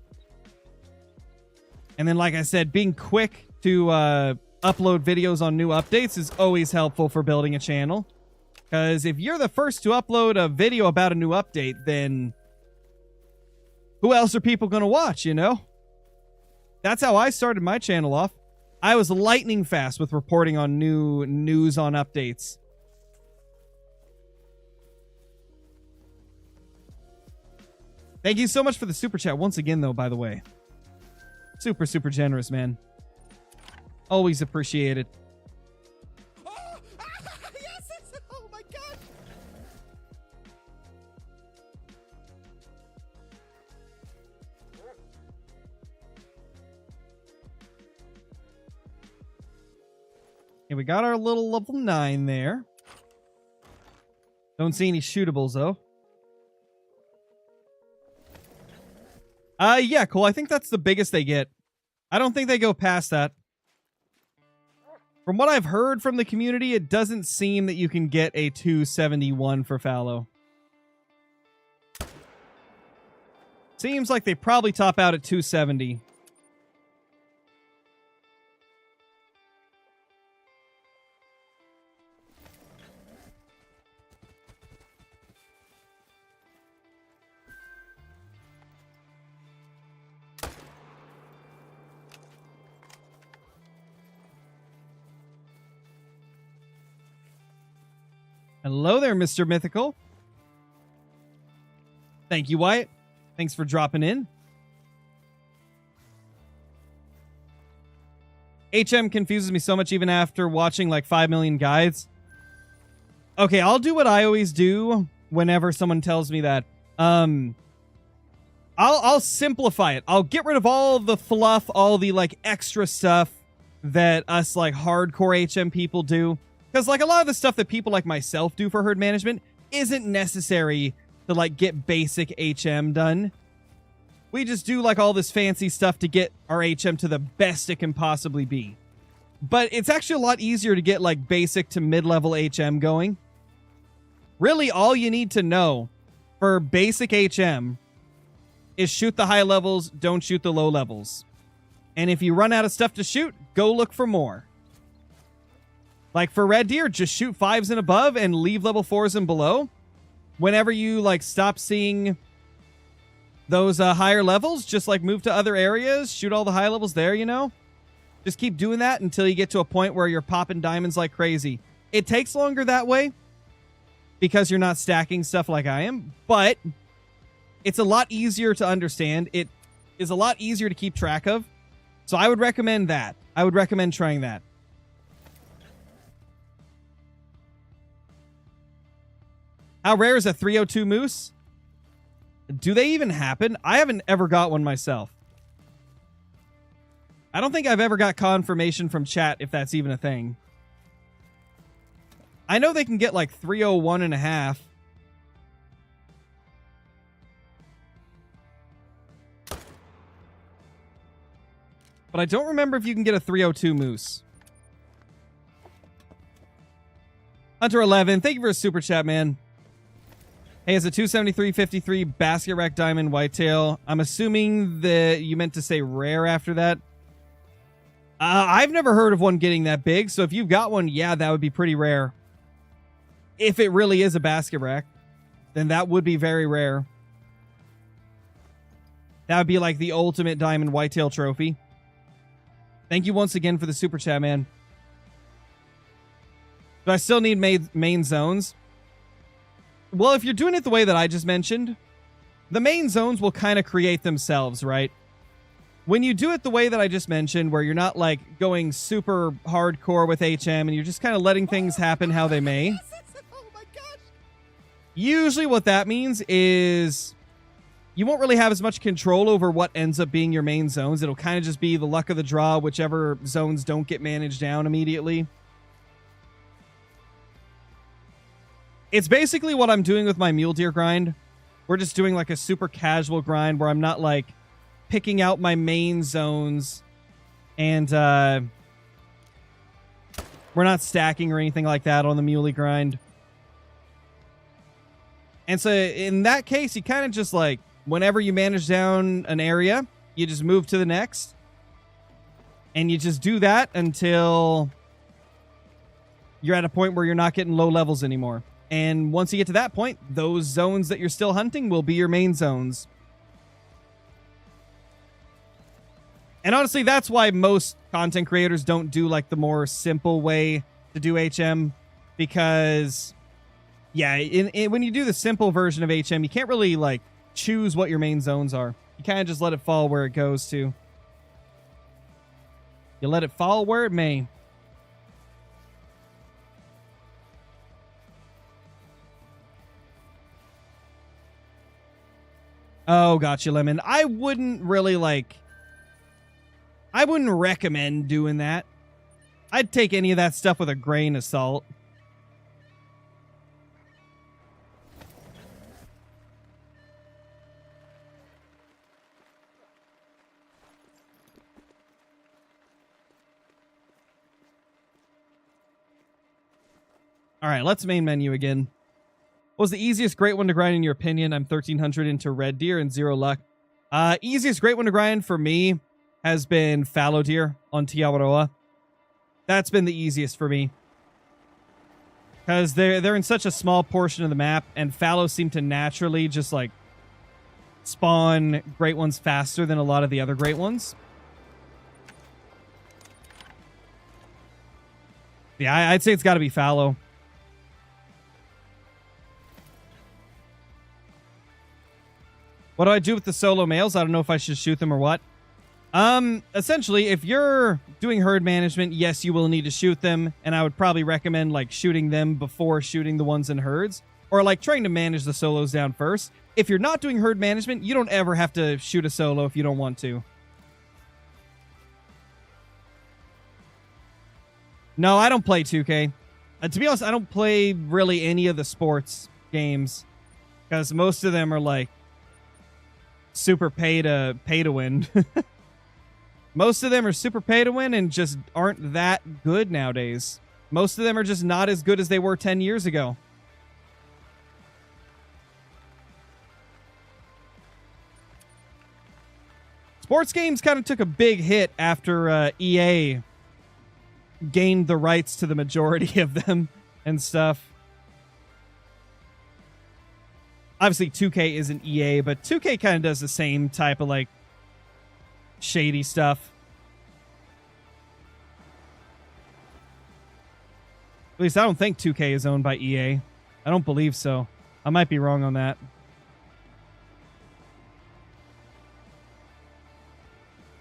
And then, like I said, being quick to upload videos on new updates is always helpful for building a channel. Because if you're the first to upload a video about a new update, then who else are people going to watch, you know? That's how I started my channel off. I was lightning fast with reporting on new news on updates. Thank you so much for the super chat once again, though, by the way. Super, super generous, man. Always appreciate it. Oh, yes, oh my God. Okay, we got our little level 9 there. Don't see any shootables, though. Yeah, cool. I think that's the biggest they get. I don't think they go past that. From what I've heard from the community, it doesn't seem that you can get a 271 for fallow. Seems like they probably top out at 270. Hello there, Mr. Mythical. Thank you, Wyatt. Thanks for dropping in. HM confuses me so much even after watching like 5 million guides. Okay, I'll do what I always do whenever someone tells me that. I'll simplify it. I'll get rid of all the fluff, all the like extra stuff that us like hardcore HM people do. Because like a lot of the stuff that people like myself do for herd management isn't necessary to like get basic HM done. We just do like all this fancy stuff to get our HM to the best it can possibly be. But it's actually a lot easier to get like basic to mid-level HM going. Really, all you need to know for basic HM is shoot the high levels, don't shoot the low levels. And if you run out of stuff to shoot, go look for more. Like for red deer, just shoot 5s and above and leave level 4s and below. Whenever you like stop seeing those higher levels, just like move to other areas, shoot all the high levels there, you know? Just keep doing that until you get to a point where you're popping diamonds like crazy. It takes longer that way because you're not stacking stuff like I am, but it's a lot easier to understand. It is a lot easier to keep track of. So I would recommend that. I would recommend trying that. How rare is a 302 moose? Do they even happen? I haven't ever got one myself. I don't think I've ever got confirmation from chat if that's even a thing. I know they can get like 301 and a half. But I don't remember if you can get a 302 moose. Hunter 11, thank you for a super chat, man. Hey, it's a 273.53 basket rack diamond whitetail. I'm assuming that you meant to say rare after that. I've never heard of one getting that big, so if you've got one, yeah, that would be pretty rare. If it really is a basket rack, then that would be very rare. That would be like the ultimate diamond whitetail trophy. Thank you once again for the super chat, man. Do I still need main zones? Well, if you're doing it the way that I just mentioned, the main zones will kind of create themselves, right? When you do it the way that I just mentioned, where you're not like going super hardcore with HM and you're just kind of letting things happen how they may. Oh my gosh. Usually what that means is you won't really have as much control over what ends up being your main zones. It'll kind of just be the luck of the draw, whichever zones don't get managed down immediately. It's basically what I'm doing with my mule deer grind. We're just doing like a super casual grind where I'm not like picking out my main zones and we're not stacking or anything like that on the muley grind. And so in that case, you kind of just like, whenever you manage down an area, you just move to the next. And you just do that until you're at a point where you're not getting low levels anymore. And once you get to that point, those zones that you're still hunting will be your main zones. And honestly, that's why most content creators don't do like the more simple way to do HM. Because, yeah, when you do the simple version of HM, you can't really like choose what your main zones are. You kind of just let it fall where it goes to. You let it fall where it may. Oh, gotcha, Lemon. I wouldn't really like... I wouldn't recommend doing that. I'd take any of that stuff with a grain of salt. All right, let's main menu again. What was the easiest great one to grind in your opinion? I'm 1300 into red deer and 0 luck. Easiest great one to grind for me has been fallow deer on Tiawaroa. That's been the easiest for me. Because they're in such a small portion of the map, and fallows seem to naturally just like spawn great ones faster than a lot of the other great ones. Yeah, I'd say it's got to be fallow. What do I do with the solo males? I don't know if I should shoot them or what. Essentially, if you're doing herd management, yes, you will need to shoot them, and I would probably recommend, like, shooting them before shooting the ones in herds, or, like, trying to manage the solos down first. If you're not doing herd management, you don't ever have to shoot a solo if you don't want to. No, I don't play 2K. To be honest, I don't play really any of the sports games, because most of them are, like, super pay to win. Most of them are super pay to win and just aren't that good nowadays. Most of them are just not as good as they were 10 years ago. Sports games kind of took a big hit after EA gained the rights to the majority of them and stuff. Obviously, 2K isn't EA, but 2K kind of does the same type of, like, shady stuff. At least I don't think 2K is owned by EA. I don't believe so. I might be wrong on that.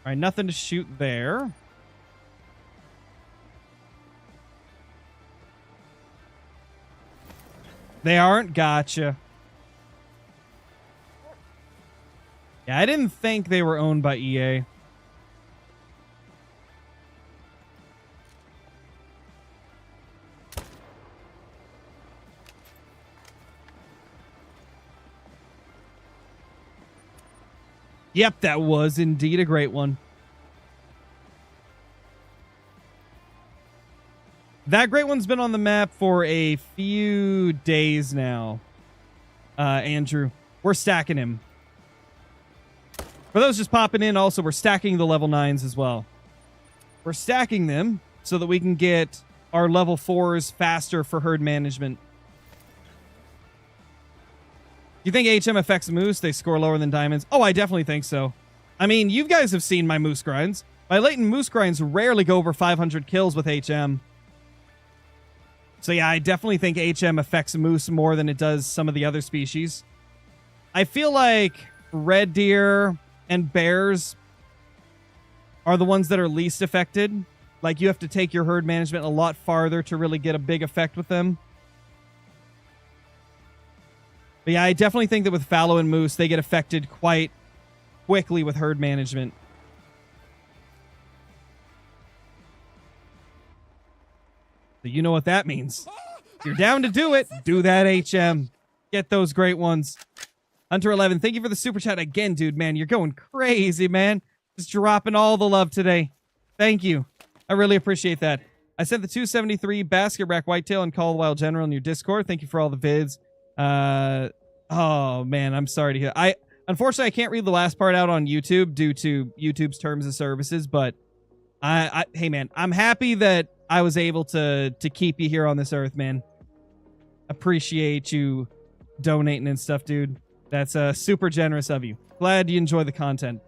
All right, nothing to shoot there. They aren't. Gotcha. Yeah, I didn't think they were owned by EA. Yep, that was indeed a great one. That great one's been on the map for a few days now, Andrew. We're stacking him. For those just popping in, also, we're stacking the level 9s as well. We're stacking them so that we can get our level 4s faster for herd management. You think HM affects moose? They score lower than diamonds? Oh, I definitely think so. I mean, you guys have seen my moose grinds. My latent moose grinds rarely go over 500 kills with HM. So yeah, I definitely think HM affects moose more than it does some of the other species. I feel like red deer and bears are the ones that are least affected. Like, you have to take your herd management a lot farther to really get a big effect with them. But yeah, I definitely think that with fallow and moose, they get affected quite quickly with herd management. So you know what that means. If you're down to do it, do that HM. Get those great ones. Hunter11, thank you for the super chat again, dude. Man, you're going crazy, man. Just dropping all the love today. Thank you. I really appreciate that. I sent the 273 basket rack whitetail and Call the Wild General in your Discord. Thank you for all the vids. Oh man, I'm sorry to hear. Unfortunately I can't read the last part out on YouTube due to YouTube's terms of services, but hey man, I'm happy that I was able to keep you here on this earth, man. Appreciate you donating and stuff, dude. That's super generous of you. Glad you enjoy the content.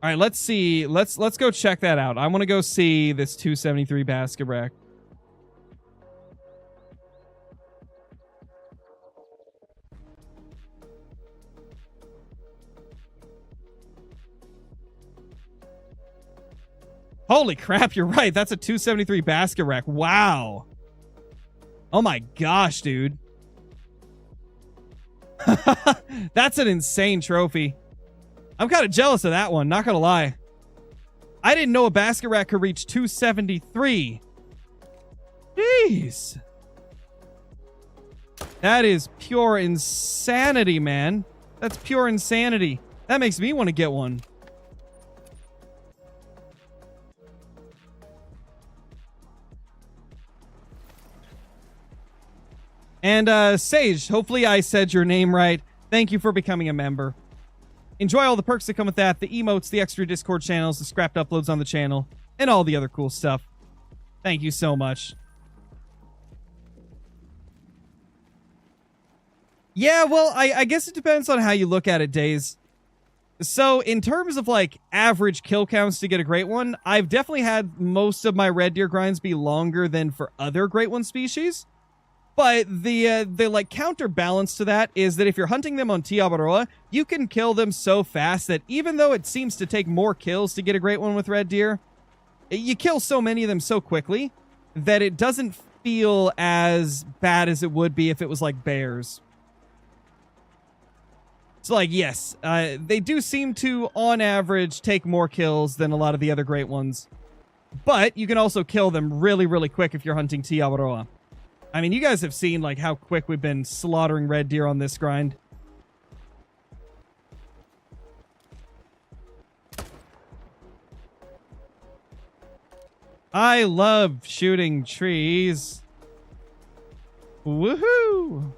All right, let's see. Let's go check that out. I want to go see this 273 basket rack. Holy crap, you're right. That's a 273 basket rack. Wow. Oh my gosh, dude. That's an insane trophy. I'm kind of jealous of that one, not gonna lie. I didn't know a basket rack could reach 273. Jeez. That is pure insanity, man. That's pure insanity. That makes me want to get one. And Sage, hopefully I said your name right. Thank you for becoming a member. Enjoy all the perks that come with that, the emotes, the extra Discord channels, the scrapped uploads on the channel, and all the other cool stuff. Thank you so much. Yeah, well, I guess it depends on how you look at it, Days. So, in terms of, like, average kill counts to get a great one, I've definitely had most of my red deer grinds be longer than for other great one species. But the like counterbalance to that is that if you're hunting them on Tiabaroa, you can kill them so fast that even though it seems to take more kills to get a great one with red deer, you kill so many of them so quickly that it doesn't feel as bad as it would be if it was like bears. So like, yes, they do seem to, on average, take more kills than a lot of the other great ones. But you can also kill them really, really quick if you're hunting Tiabaroa. I mean, you guys have seen like how quick we've been slaughtering red deer on this grind. I love shooting trees. Woohoo!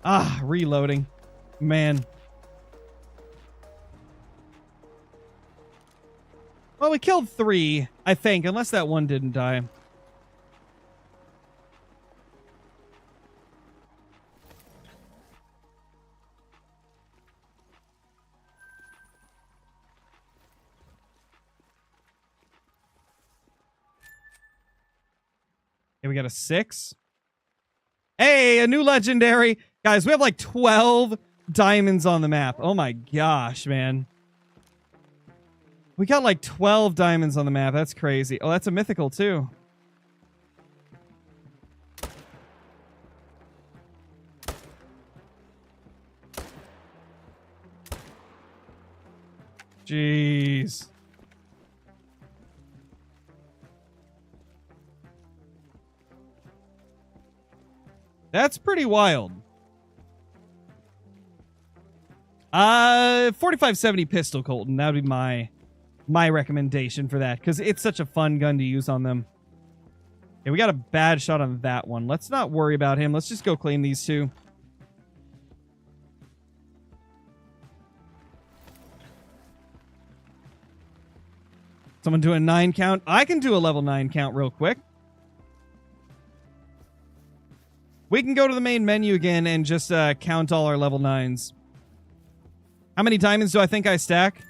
Ah, reloading. Man. Well, we killed 3, I think, unless that one didn't die. Okay, we got a 6. Hey, a new legendary. Guys, we have like 12 diamonds on the map. Oh my gosh, man. We got like 12 diamonds on the map. That's crazy. Oh, that's a mythical too. Jeez. That's pretty wild. 4570 pistol, Colton. That would be my recommendation for that, because it's such a fun gun to use on them. Okay, we got a bad shot on that one. Let's not worry about him. Let's just go claim these 2. Someone do a 9 count. I can do a level 9 count real quick. We can go to the main menu again and just count all our level 9s. How many diamonds do I think I stack?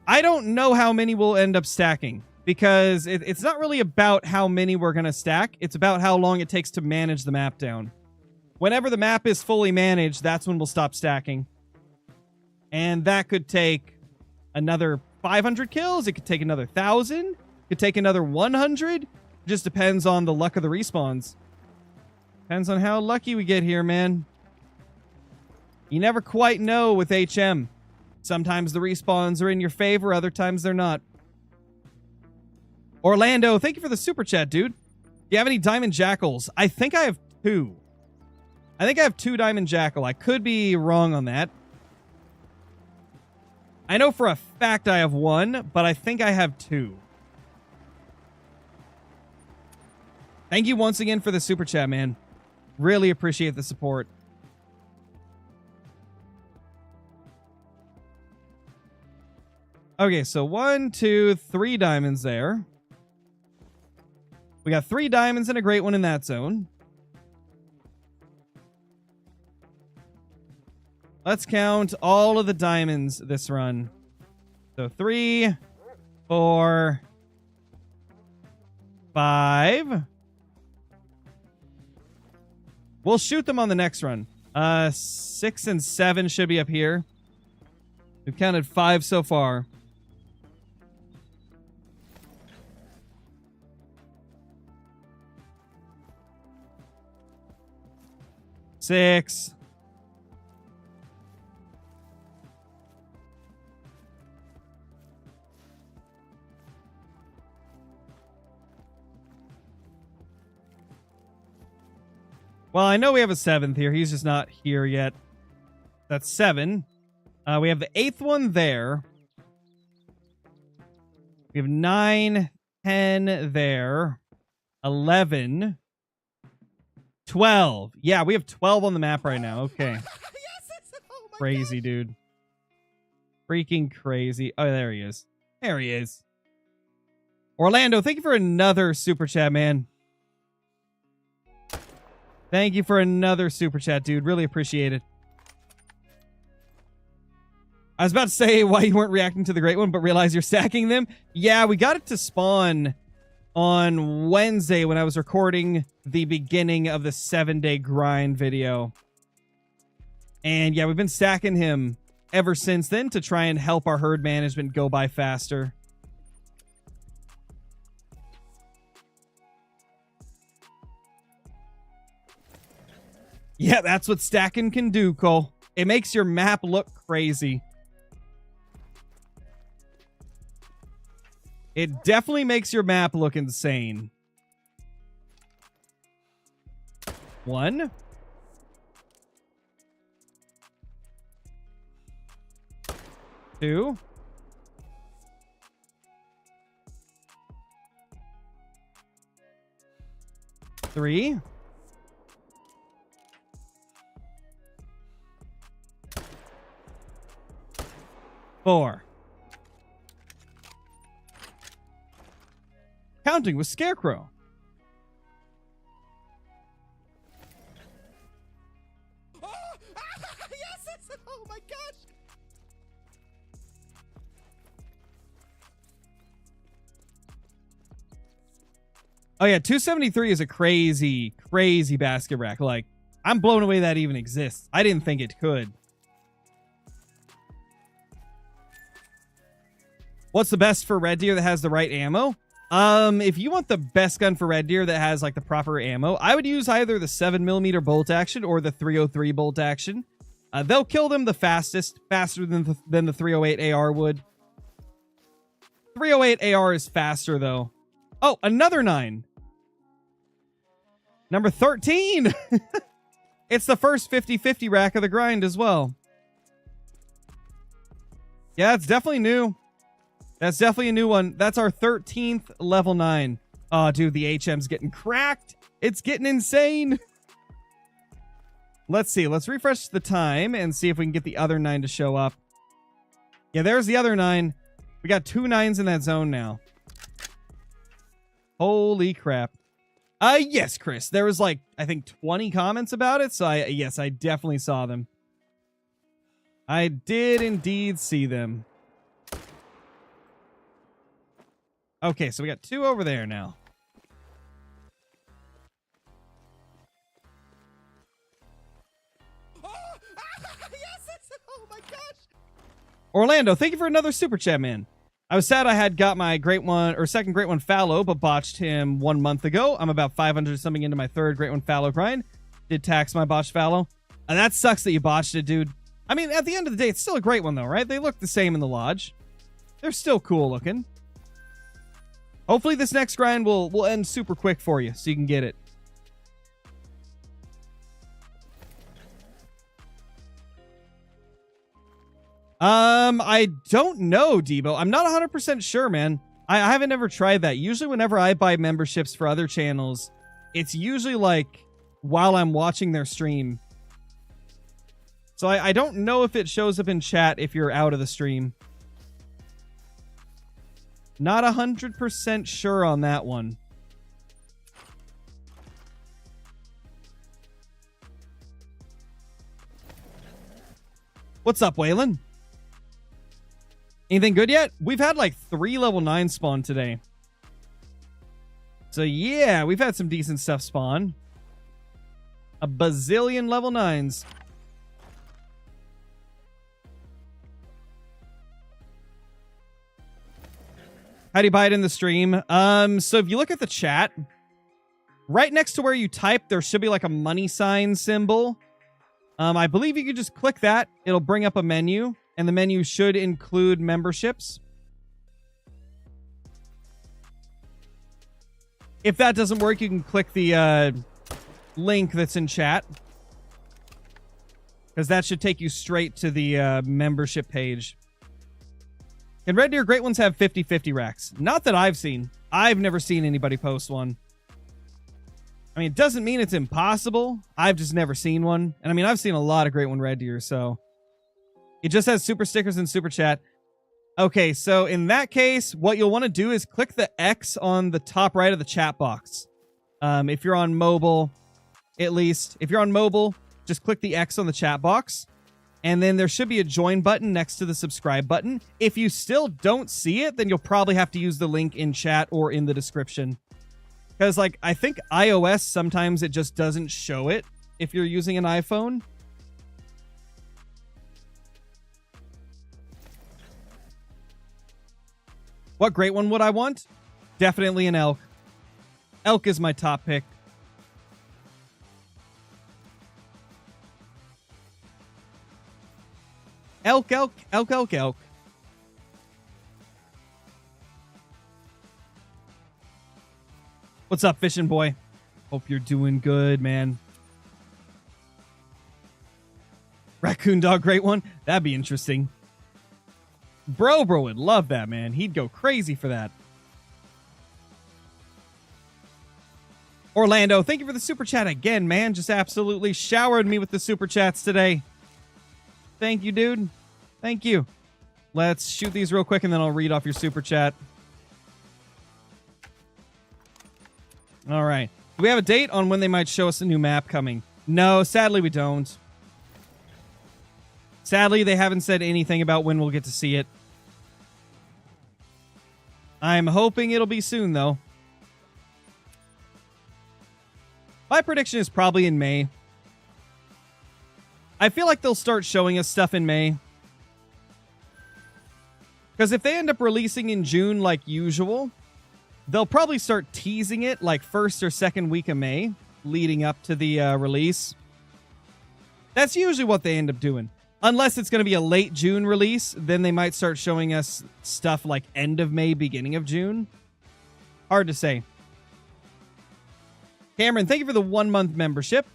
I don't know how many we'll end up stacking, because it's not really about how many we're going to stack. It's about how long it takes to manage the map down. Whenever the map is fully managed, that's when we'll stop stacking. And that could take another 500 kills. It could take another 1,000. It could take another 100. Just depends on the luck of the respawns. Depends on how lucky we get here, man. You never quite know with HM. Sometimes the respawns are in your favor, other times they're not. Orlando, thank you for the super chat, dude. Do you have any diamond jackals? I think I have 2. I think I have 2 diamond jackal. I could be wrong on that. I know for a fact I have 1, but I think I have 2. Thank you once again for the super chat, man. Really appreciate the support. Okay, so 1, 2, 3 diamonds there. We got 3 diamonds and a great one in that zone. Let's count all of the diamonds this run. So 3, 4, 5. We'll shoot them on the next run. 6 and 7 should be up here. We've counted 5 so far. Six. Well, I know we have a 7th here. He's just not here yet. That's 7. We have the 8th one there. We have 9, 10 there. 11. 12. Yeah, we have 12 on the map right now. Okay. Yes, oh my Crazy, God. dude. Freaking crazy. Oh, there he is. There he is. Orlando, thank you for another super chat, man. Thank you for another super chat, dude. Really appreciate it. I was about to say why you weren't reacting to the great one, but realize you're stacking them. Yeah, we got it to spawn on Wednesday when I was recording the beginning of the 7-day grind video. And yeah, we've been stacking him ever since then to try and help our herd management go by faster. Yeah, that's what stacking can do, Cole. It makes your map look crazy. It definitely makes your map look insane. 1. 2. 3. 4. Counting with Scarecrow. Oh, yes! Oh my gosh! Oh yeah, 273 is a crazy, crazy basket rack. Like, I'm blown away that even exists. I didn't think it could. What's the best for Red Deer that has the right ammo? If you want the best gun for Red Deer that has like the proper ammo, I would use either the 7mm bolt action or the 303 bolt action. They'll kill them the fastest, faster than the 308 AR would. 308 AR is faster though. Oh, another 9. Number 13. It's the first 50-50 rack of the grind as well. Yeah, it's definitely new. That's definitely a new one. That's our 13th level 9. Oh, dude, the HM's getting cracked. It's getting insane. Let's see. Let's refresh the time and see if we can get the other 9 to show up. Yeah, there's the other 9. We got 2 9s in that zone now. Holy crap. Yes, Chris. There was like, I think 20 comments about it. So yes, I definitely saw them. I did indeed see them. Okay, so we got 2 over there now. Oh, yes! Oh my gosh! Orlando, thank you for another super chat, man. I was sad I had got my great one or second great one fallow, but botched him 1 month ago. I'm about 500 something into my third great one fallow grind. Did tax my botched fallow. And that sucks that you botched it, dude. I mean, at the end of the day, it's still a great one though, right? They look the same in the lodge. They're still cool looking. Hopefully this next grind will end super quick for you so you can get it. I don't know, Debo. I'm not 100% sure, man. I haven't ever tried that. Usually whenever I buy memberships for other channels, it's usually like while I'm watching their stream. So I don't know if it shows up in chat if you're out of the stream. Not 100% sure on that one. What's up, Waylon? Anything good yet? We've had like 3 level 9 spawn today. So yeah, we've had some decent stuff spawn. A bazillion level 9s. How do you buy it in the stream? So if you look at the chat, right next to where you type, there should be like a money sign symbol. I believe you could just click that. It'll bring up a menu, and the menu should include memberships. If that doesn't work, you can click the link that's in chat, because that should take you straight to the membership page. Can Red Deer Great Ones have 50-50 racks? Not that I've seen. I've never seen anybody post one. I mean, it doesn't mean it's impossible. I've just never seen one. And I mean, I've seen a lot of Great One Red Deer, so... It just has super stickers and super chat. Okay, so in that case, what you'll want to do is click the X on the top right of the chat box. If you're on mobile, at least. If you're on mobile, just click the X on the chat box. And then there should be a join button next to the subscribe button. If you still don't see it, then you'll probably have to use the link in chat or in the description. Because, like, I think iOS, sometimes it just doesn't show it if you're using an iPhone. What great one would I want? Definitely an elk. Elk is my top pick. Elk, elk, elk, elk, elk. What's up, fishing boy? Hope you're doing good, man. Raccoon dog, great one. That'd be interesting. Bro would love that, man. He'd go crazy for that. Orlando, thank you for the super chat again, man. Just absolutely showered me with the super chats today. Thank you, dude. Thank you. Let's shoot these real quick, and then I'll read off your super chat. All right. Do we have a date on when they might show us a new map coming? No, sadly we don't. Sadly, they haven't said anything about when we'll get to see it. I'm hoping it'll be soon, though. My prediction is probably in May. I feel like they'll start showing us stuff in May. Because if they end up releasing in June like usual, they'll probably start teasing it like first or second week of May, leading up to the release. That's usually what they end up doing. Unless it's going to be a late June release, then they might start showing us stuff like end of May, beginning of June. Hard to say. Cameron, thank you for the 1-month membership.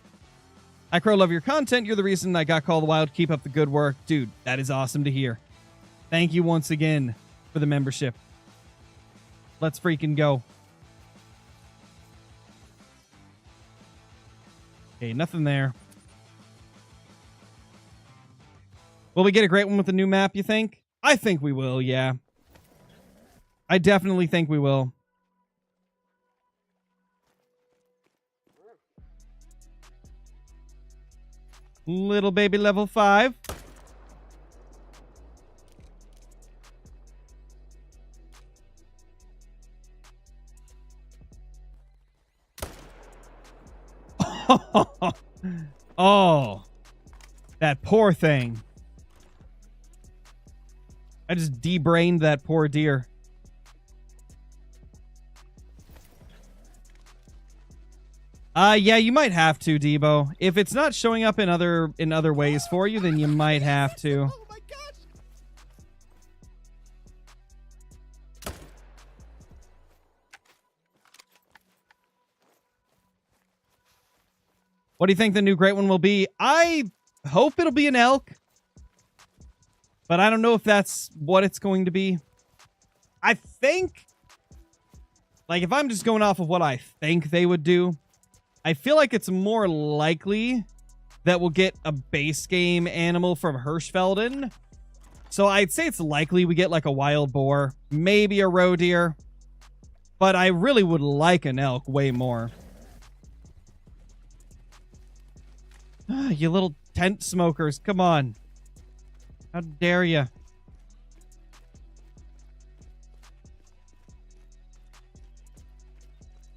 I Crow, love your content. You're the reason I got Call of the Wild. Keep up the good work. Dude, that is awesome to hear. Thank you once again for the membership. Let's freaking go. Okay, nothing there. Will we get a great one with the new map, you think? I think we will, yeah. I definitely think we will. Little baby level 5. Oh, that poor thing. I just de-brained that poor deer. Yeah, you might have to, Debo. If it's not showing up in other ways for you, then you might have to. Oh my gosh! What do you think the new great one will be? I hope it'll be an elk. But I don't know if that's what it's going to be. I think, like, if I'm just going off of what I think they would do, I feel like it's more likely that we'll get a base game animal from Hirschfelden. So I'd say it's likely we get like a wild boar, maybe a roe deer. But I really would like an elk way more. You little tent smokers, come on. How dare you?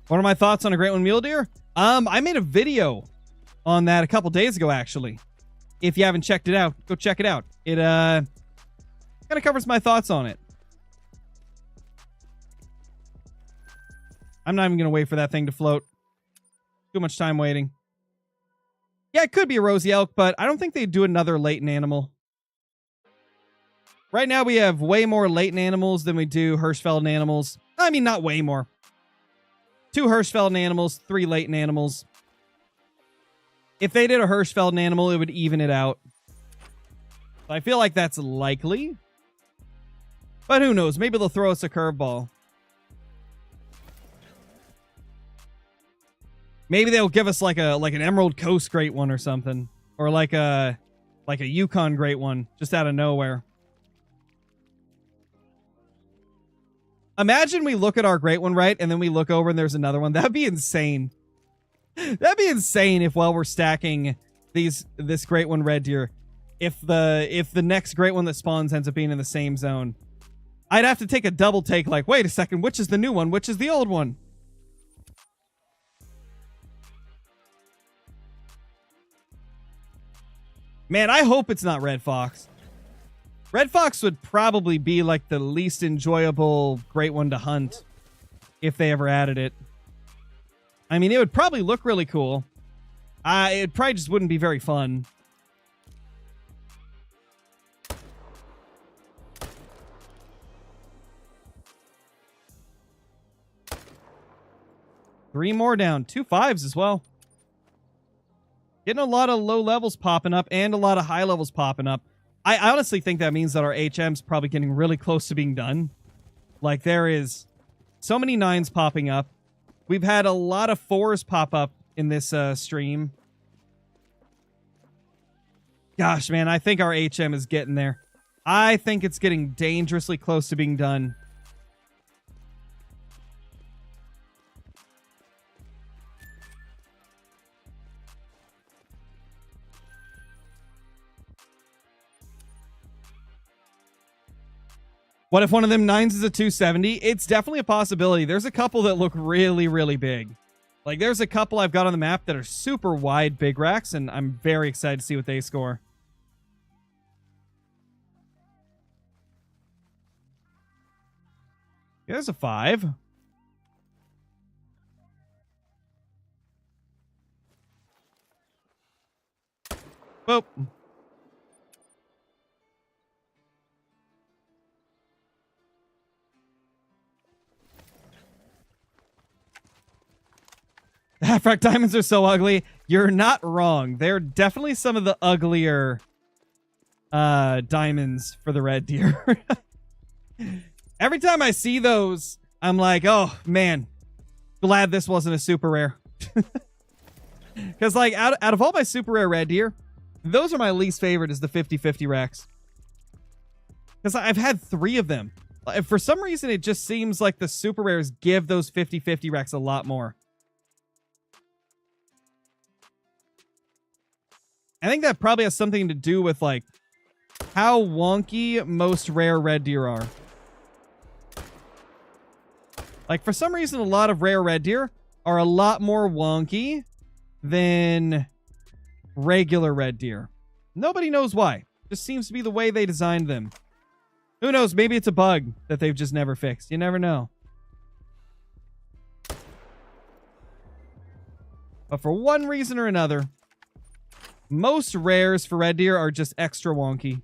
What are my thoughts on a great one mule deer? I made a video on that a couple days ago, actually. If you haven't checked it out, go check it out. It kind of covers my thoughts on it. I'm not even going to wait for that thing to float. Too much time waiting. Yeah, it could be a rosy elk, but I don't think they'd do another latent animal. Right now, we have way more latent animals than we do Hirschfelden animals. I mean, not way more. 2 Hirschfelden animals, 3 latent animals. If they did a Hirschfelden animal, it would even it out. So I feel like that's likely. But who knows? Maybe they'll throw us a curveball. Maybe they'll give us like an Emerald Coast great one or something. Or like a Yukon great one just out of nowhere. Imagine we look at our great one, right? And then we look over and there's another one. That'd be insane. That'd be insane if while we're stacking this great one red deer, if the next great one that spawns ends up being in the same zone. I'd have to take a double take, like, wait a second, which is the new one? Which is the old one? Man, I hope it's not Red Fox. Red Fox would probably be like the least enjoyable great one to hunt if they ever added it. I mean, it would probably look really cool. It probably just wouldn't be very fun. Three more down. 2 5s as well. Getting a lot of low levels popping up and a lot of high levels popping up. I honestly think that means that our HM's probably getting really close to being done. Like, there is so many 9s popping up. We've had a lot of 4s pop up in this stream. Gosh, man, I think our HM is getting there. I think it's getting dangerously close to being done. What if one of them 9s is a 270? It's definitely a possibility. There's a couple that look really, really big. Like, there's a couple I've got on the map that are super wide big racks, and I'm very excited to see what they score. There's a 5. Boop. Half-rack diamonds are so ugly. You're not wrong. They're definitely some of the uglier diamonds for the red deer. Every time I see those, I'm like, oh, man. Glad this wasn't a super rare. Because, like, out of all my super rare red deer, those are my least favorite is the 50-50 racks. Because I've had 3 of them. For some reason, it just seems like the super rares give those 50-50 racks a lot more. I think that probably has something to do with, like, how wonky most rare red deer are. Like, for some reason, a lot of rare red deer are a lot more wonky than regular red deer. Nobody knows why. Just seems to be the way they designed them. Who knows? Maybe it's a bug that they've just never fixed. You never know. But for one reason or another, most rares for red deer are just extra wonky.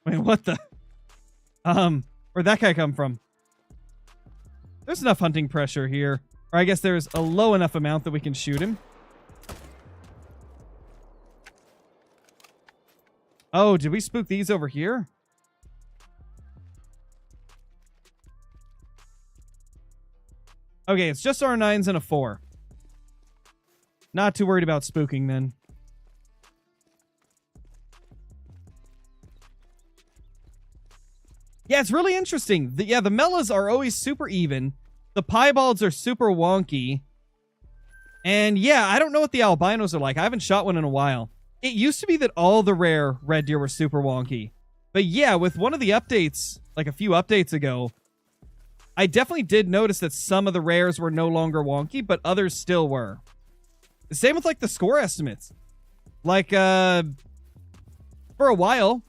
Wait, what the? Where'd that guy come from? There's enough hunting pressure here. Or I guess there's a low enough amount that we can shoot him. Oh, did we spook these over here? Okay, it's just our 9s and a 4. Not too worried about spooking then. Yeah, it's really interesting. The Mellas are always super even. The piebalds are super wonky. And yeah, I don't know what the albinos are like. I haven't shot one in a while. It used to be that all the rare red deer were super wonky. But yeah, with one of the updates, like a few updates ago, I definitely did notice that some of the rares were no longer wonky, but others still were. Same with, like, the score estimates. Like, for a while,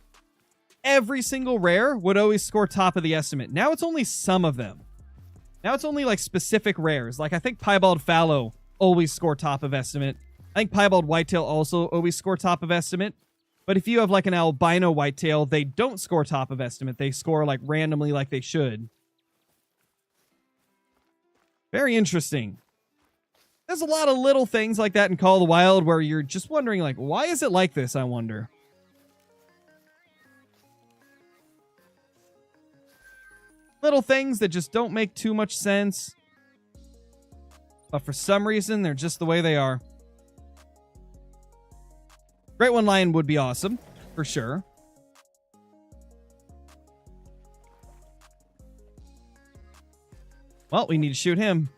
every single rare would always score top of the estimate. Now it's only some of them. Now it's only, like, specific rares. Like, I think piebald fallow always score top of estimate. I think piebald whitetail also always score top of estimate. But if you have, like, an albino whitetail, they don't score top of estimate. They score, like, randomly like they should. Very interesting. There's a lot of little things like that in Call of the Wild where you're just wondering, like, why is it like this, I wonder? Little things that just don't make too much sense. But for some reason, they're just the way they are. Great One Lion would be awesome, for sure. Well, we need to shoot him.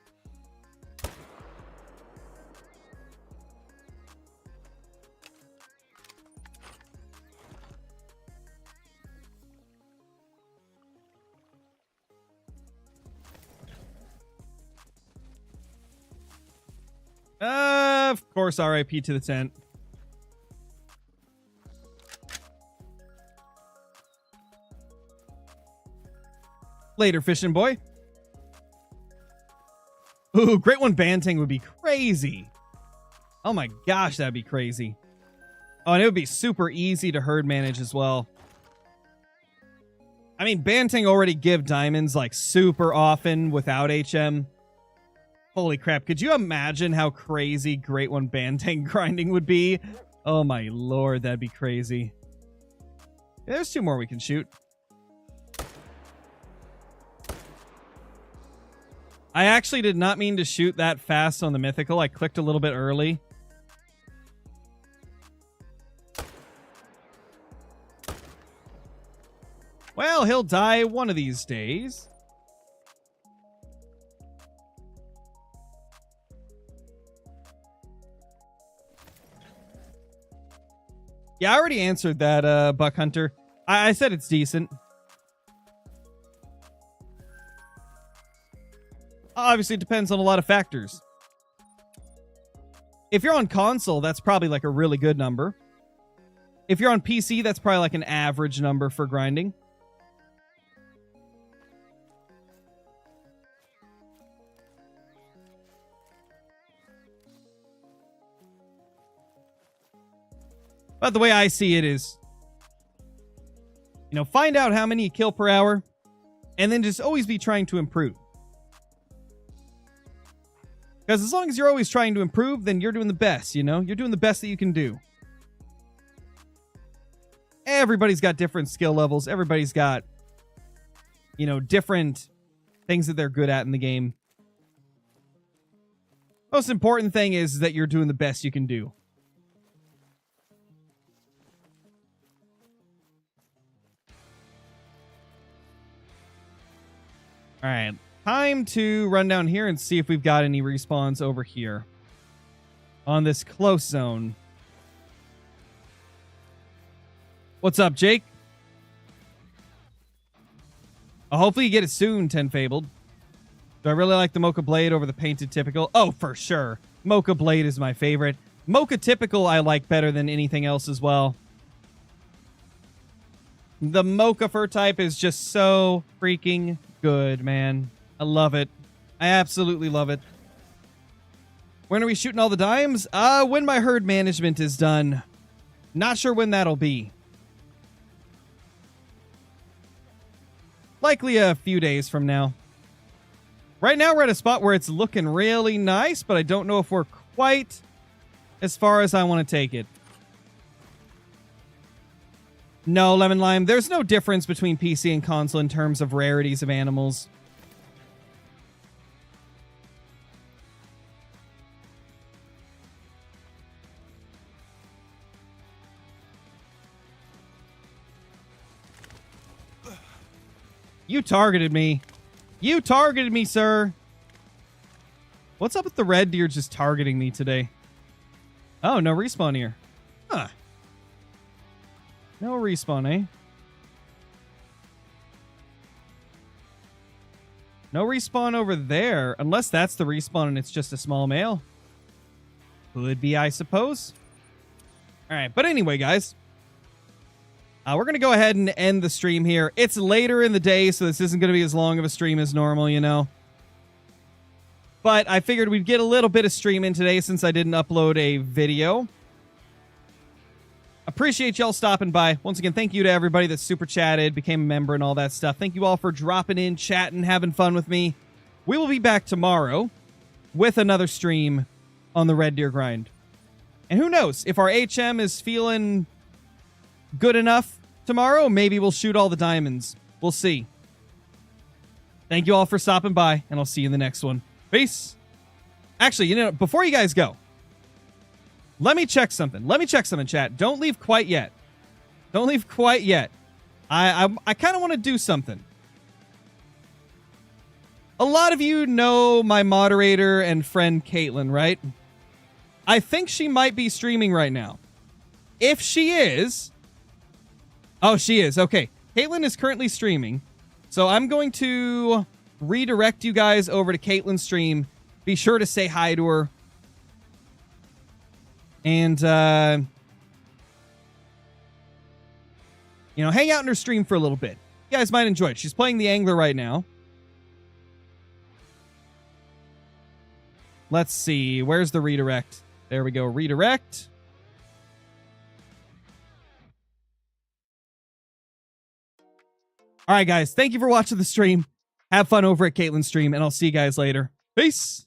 Of course, RIP to the tent. Later, fishing boy. Ooh, Great One Banting would be crazy. Oh my gosh, that'd be crazy. Oh, and it would be super easy to herd manage as well. I mean, Banting already give diamonds like super often without HM. Holy crap, could you imagine how crazy Great One Banting grinding would be? Oh my lord, that'd be crazy. Yeah, there's 2 more we can shoot. I actually did not mean to shoot that fast on the mythical. I clicked a little bit early. Well, he'll die one of these days. Yeah, I already answered that, Buck Hunter. I said it's decent. Obviously, it depends on a lot of factors. If you're on console, that's probably like a really good number. If you're on PC, that's probably like an average number for grinding. But the way I see it is, you know, find out how many you kill per hour, and then just always be trying to improve. Because as long as you're always trying to improve, then you're doing the best, you know? You're doing the best that you can do. Everybody's got different skill levels. Everybody's got, you know, different things that they're good at in the game. Most important thing is that you're doing the best you can do. All right. Time to run down here and see if we've got any respawns over here on this close zone. What's up, Jake? Hopefully you get it soon, Ten Fabled. Do I really like the Mocha Blade over the Painted Typical? Oh, for sure. Mocha Blade is my favorite. Mocha Typical I like better than anything else as well. The Mocha Fur type is just so freaking good, man. I love it. I absolutely love it. When are we shooting all the dimes? When my herd management is done. Not sure when that'll be. Likely a few days from now. Right now we're at a spot where it's looking really nice, but I don't know if we're quite as far as I want to take it. No, Lemon Lime, there's no difference between PC and console in terms of rarities of animals. You targeted me. You targeted me, sir. What's up with the red deer just targeting me today? Oh, no respawn here. Huh. No respawn, eh? No respawn over there. Unless that's the respawn and it's just a small male. Could be, I suppose. Alright, but anyway, guys. We're going to go ahead and end the stream here. It's later in the day, so this isn't going to be as long of a stream as normal, you know. But I figured we'd get a little bit of stream in today since I didn't upload a video. Appreciate y'all stopping by. Once again, thank you to everybody that super chatted, became a member, and all that stuff. Thank you all for dropping in, chatting, having fun with me. We will be back tomorrow with another stream on the Red Deer Grind. And who knows, if our HM is feeling good enough tomorrow, maybe we'll shoot all the diamonds. We'll see. Thank you all for stopping by, and I'll see you in the next one. Peace. Actually, you know, before you guys go, let me check something. Let me check something, chat. Don't leave quite yet. Don't leave quite yet. I kind of want to do something. A lot of you know my moderator and friend Caitlin, right? I think she might be streaming right now. If she is... Oh, she is. Okay. Caitlin is currently streaming. So I'm going to redirect you guys over to Caitlin's stream. Be sure to say hi to her. and you know, hang out in her stream for a little bit. You guys might enjoy it. She's playing the Angler right now. Let's see. Where's the redirect? There we go. Redirect. All right, guys. Thank you for watching the stream. Have fun over at Caitlin's stream, and I'll see you guys later. Peace.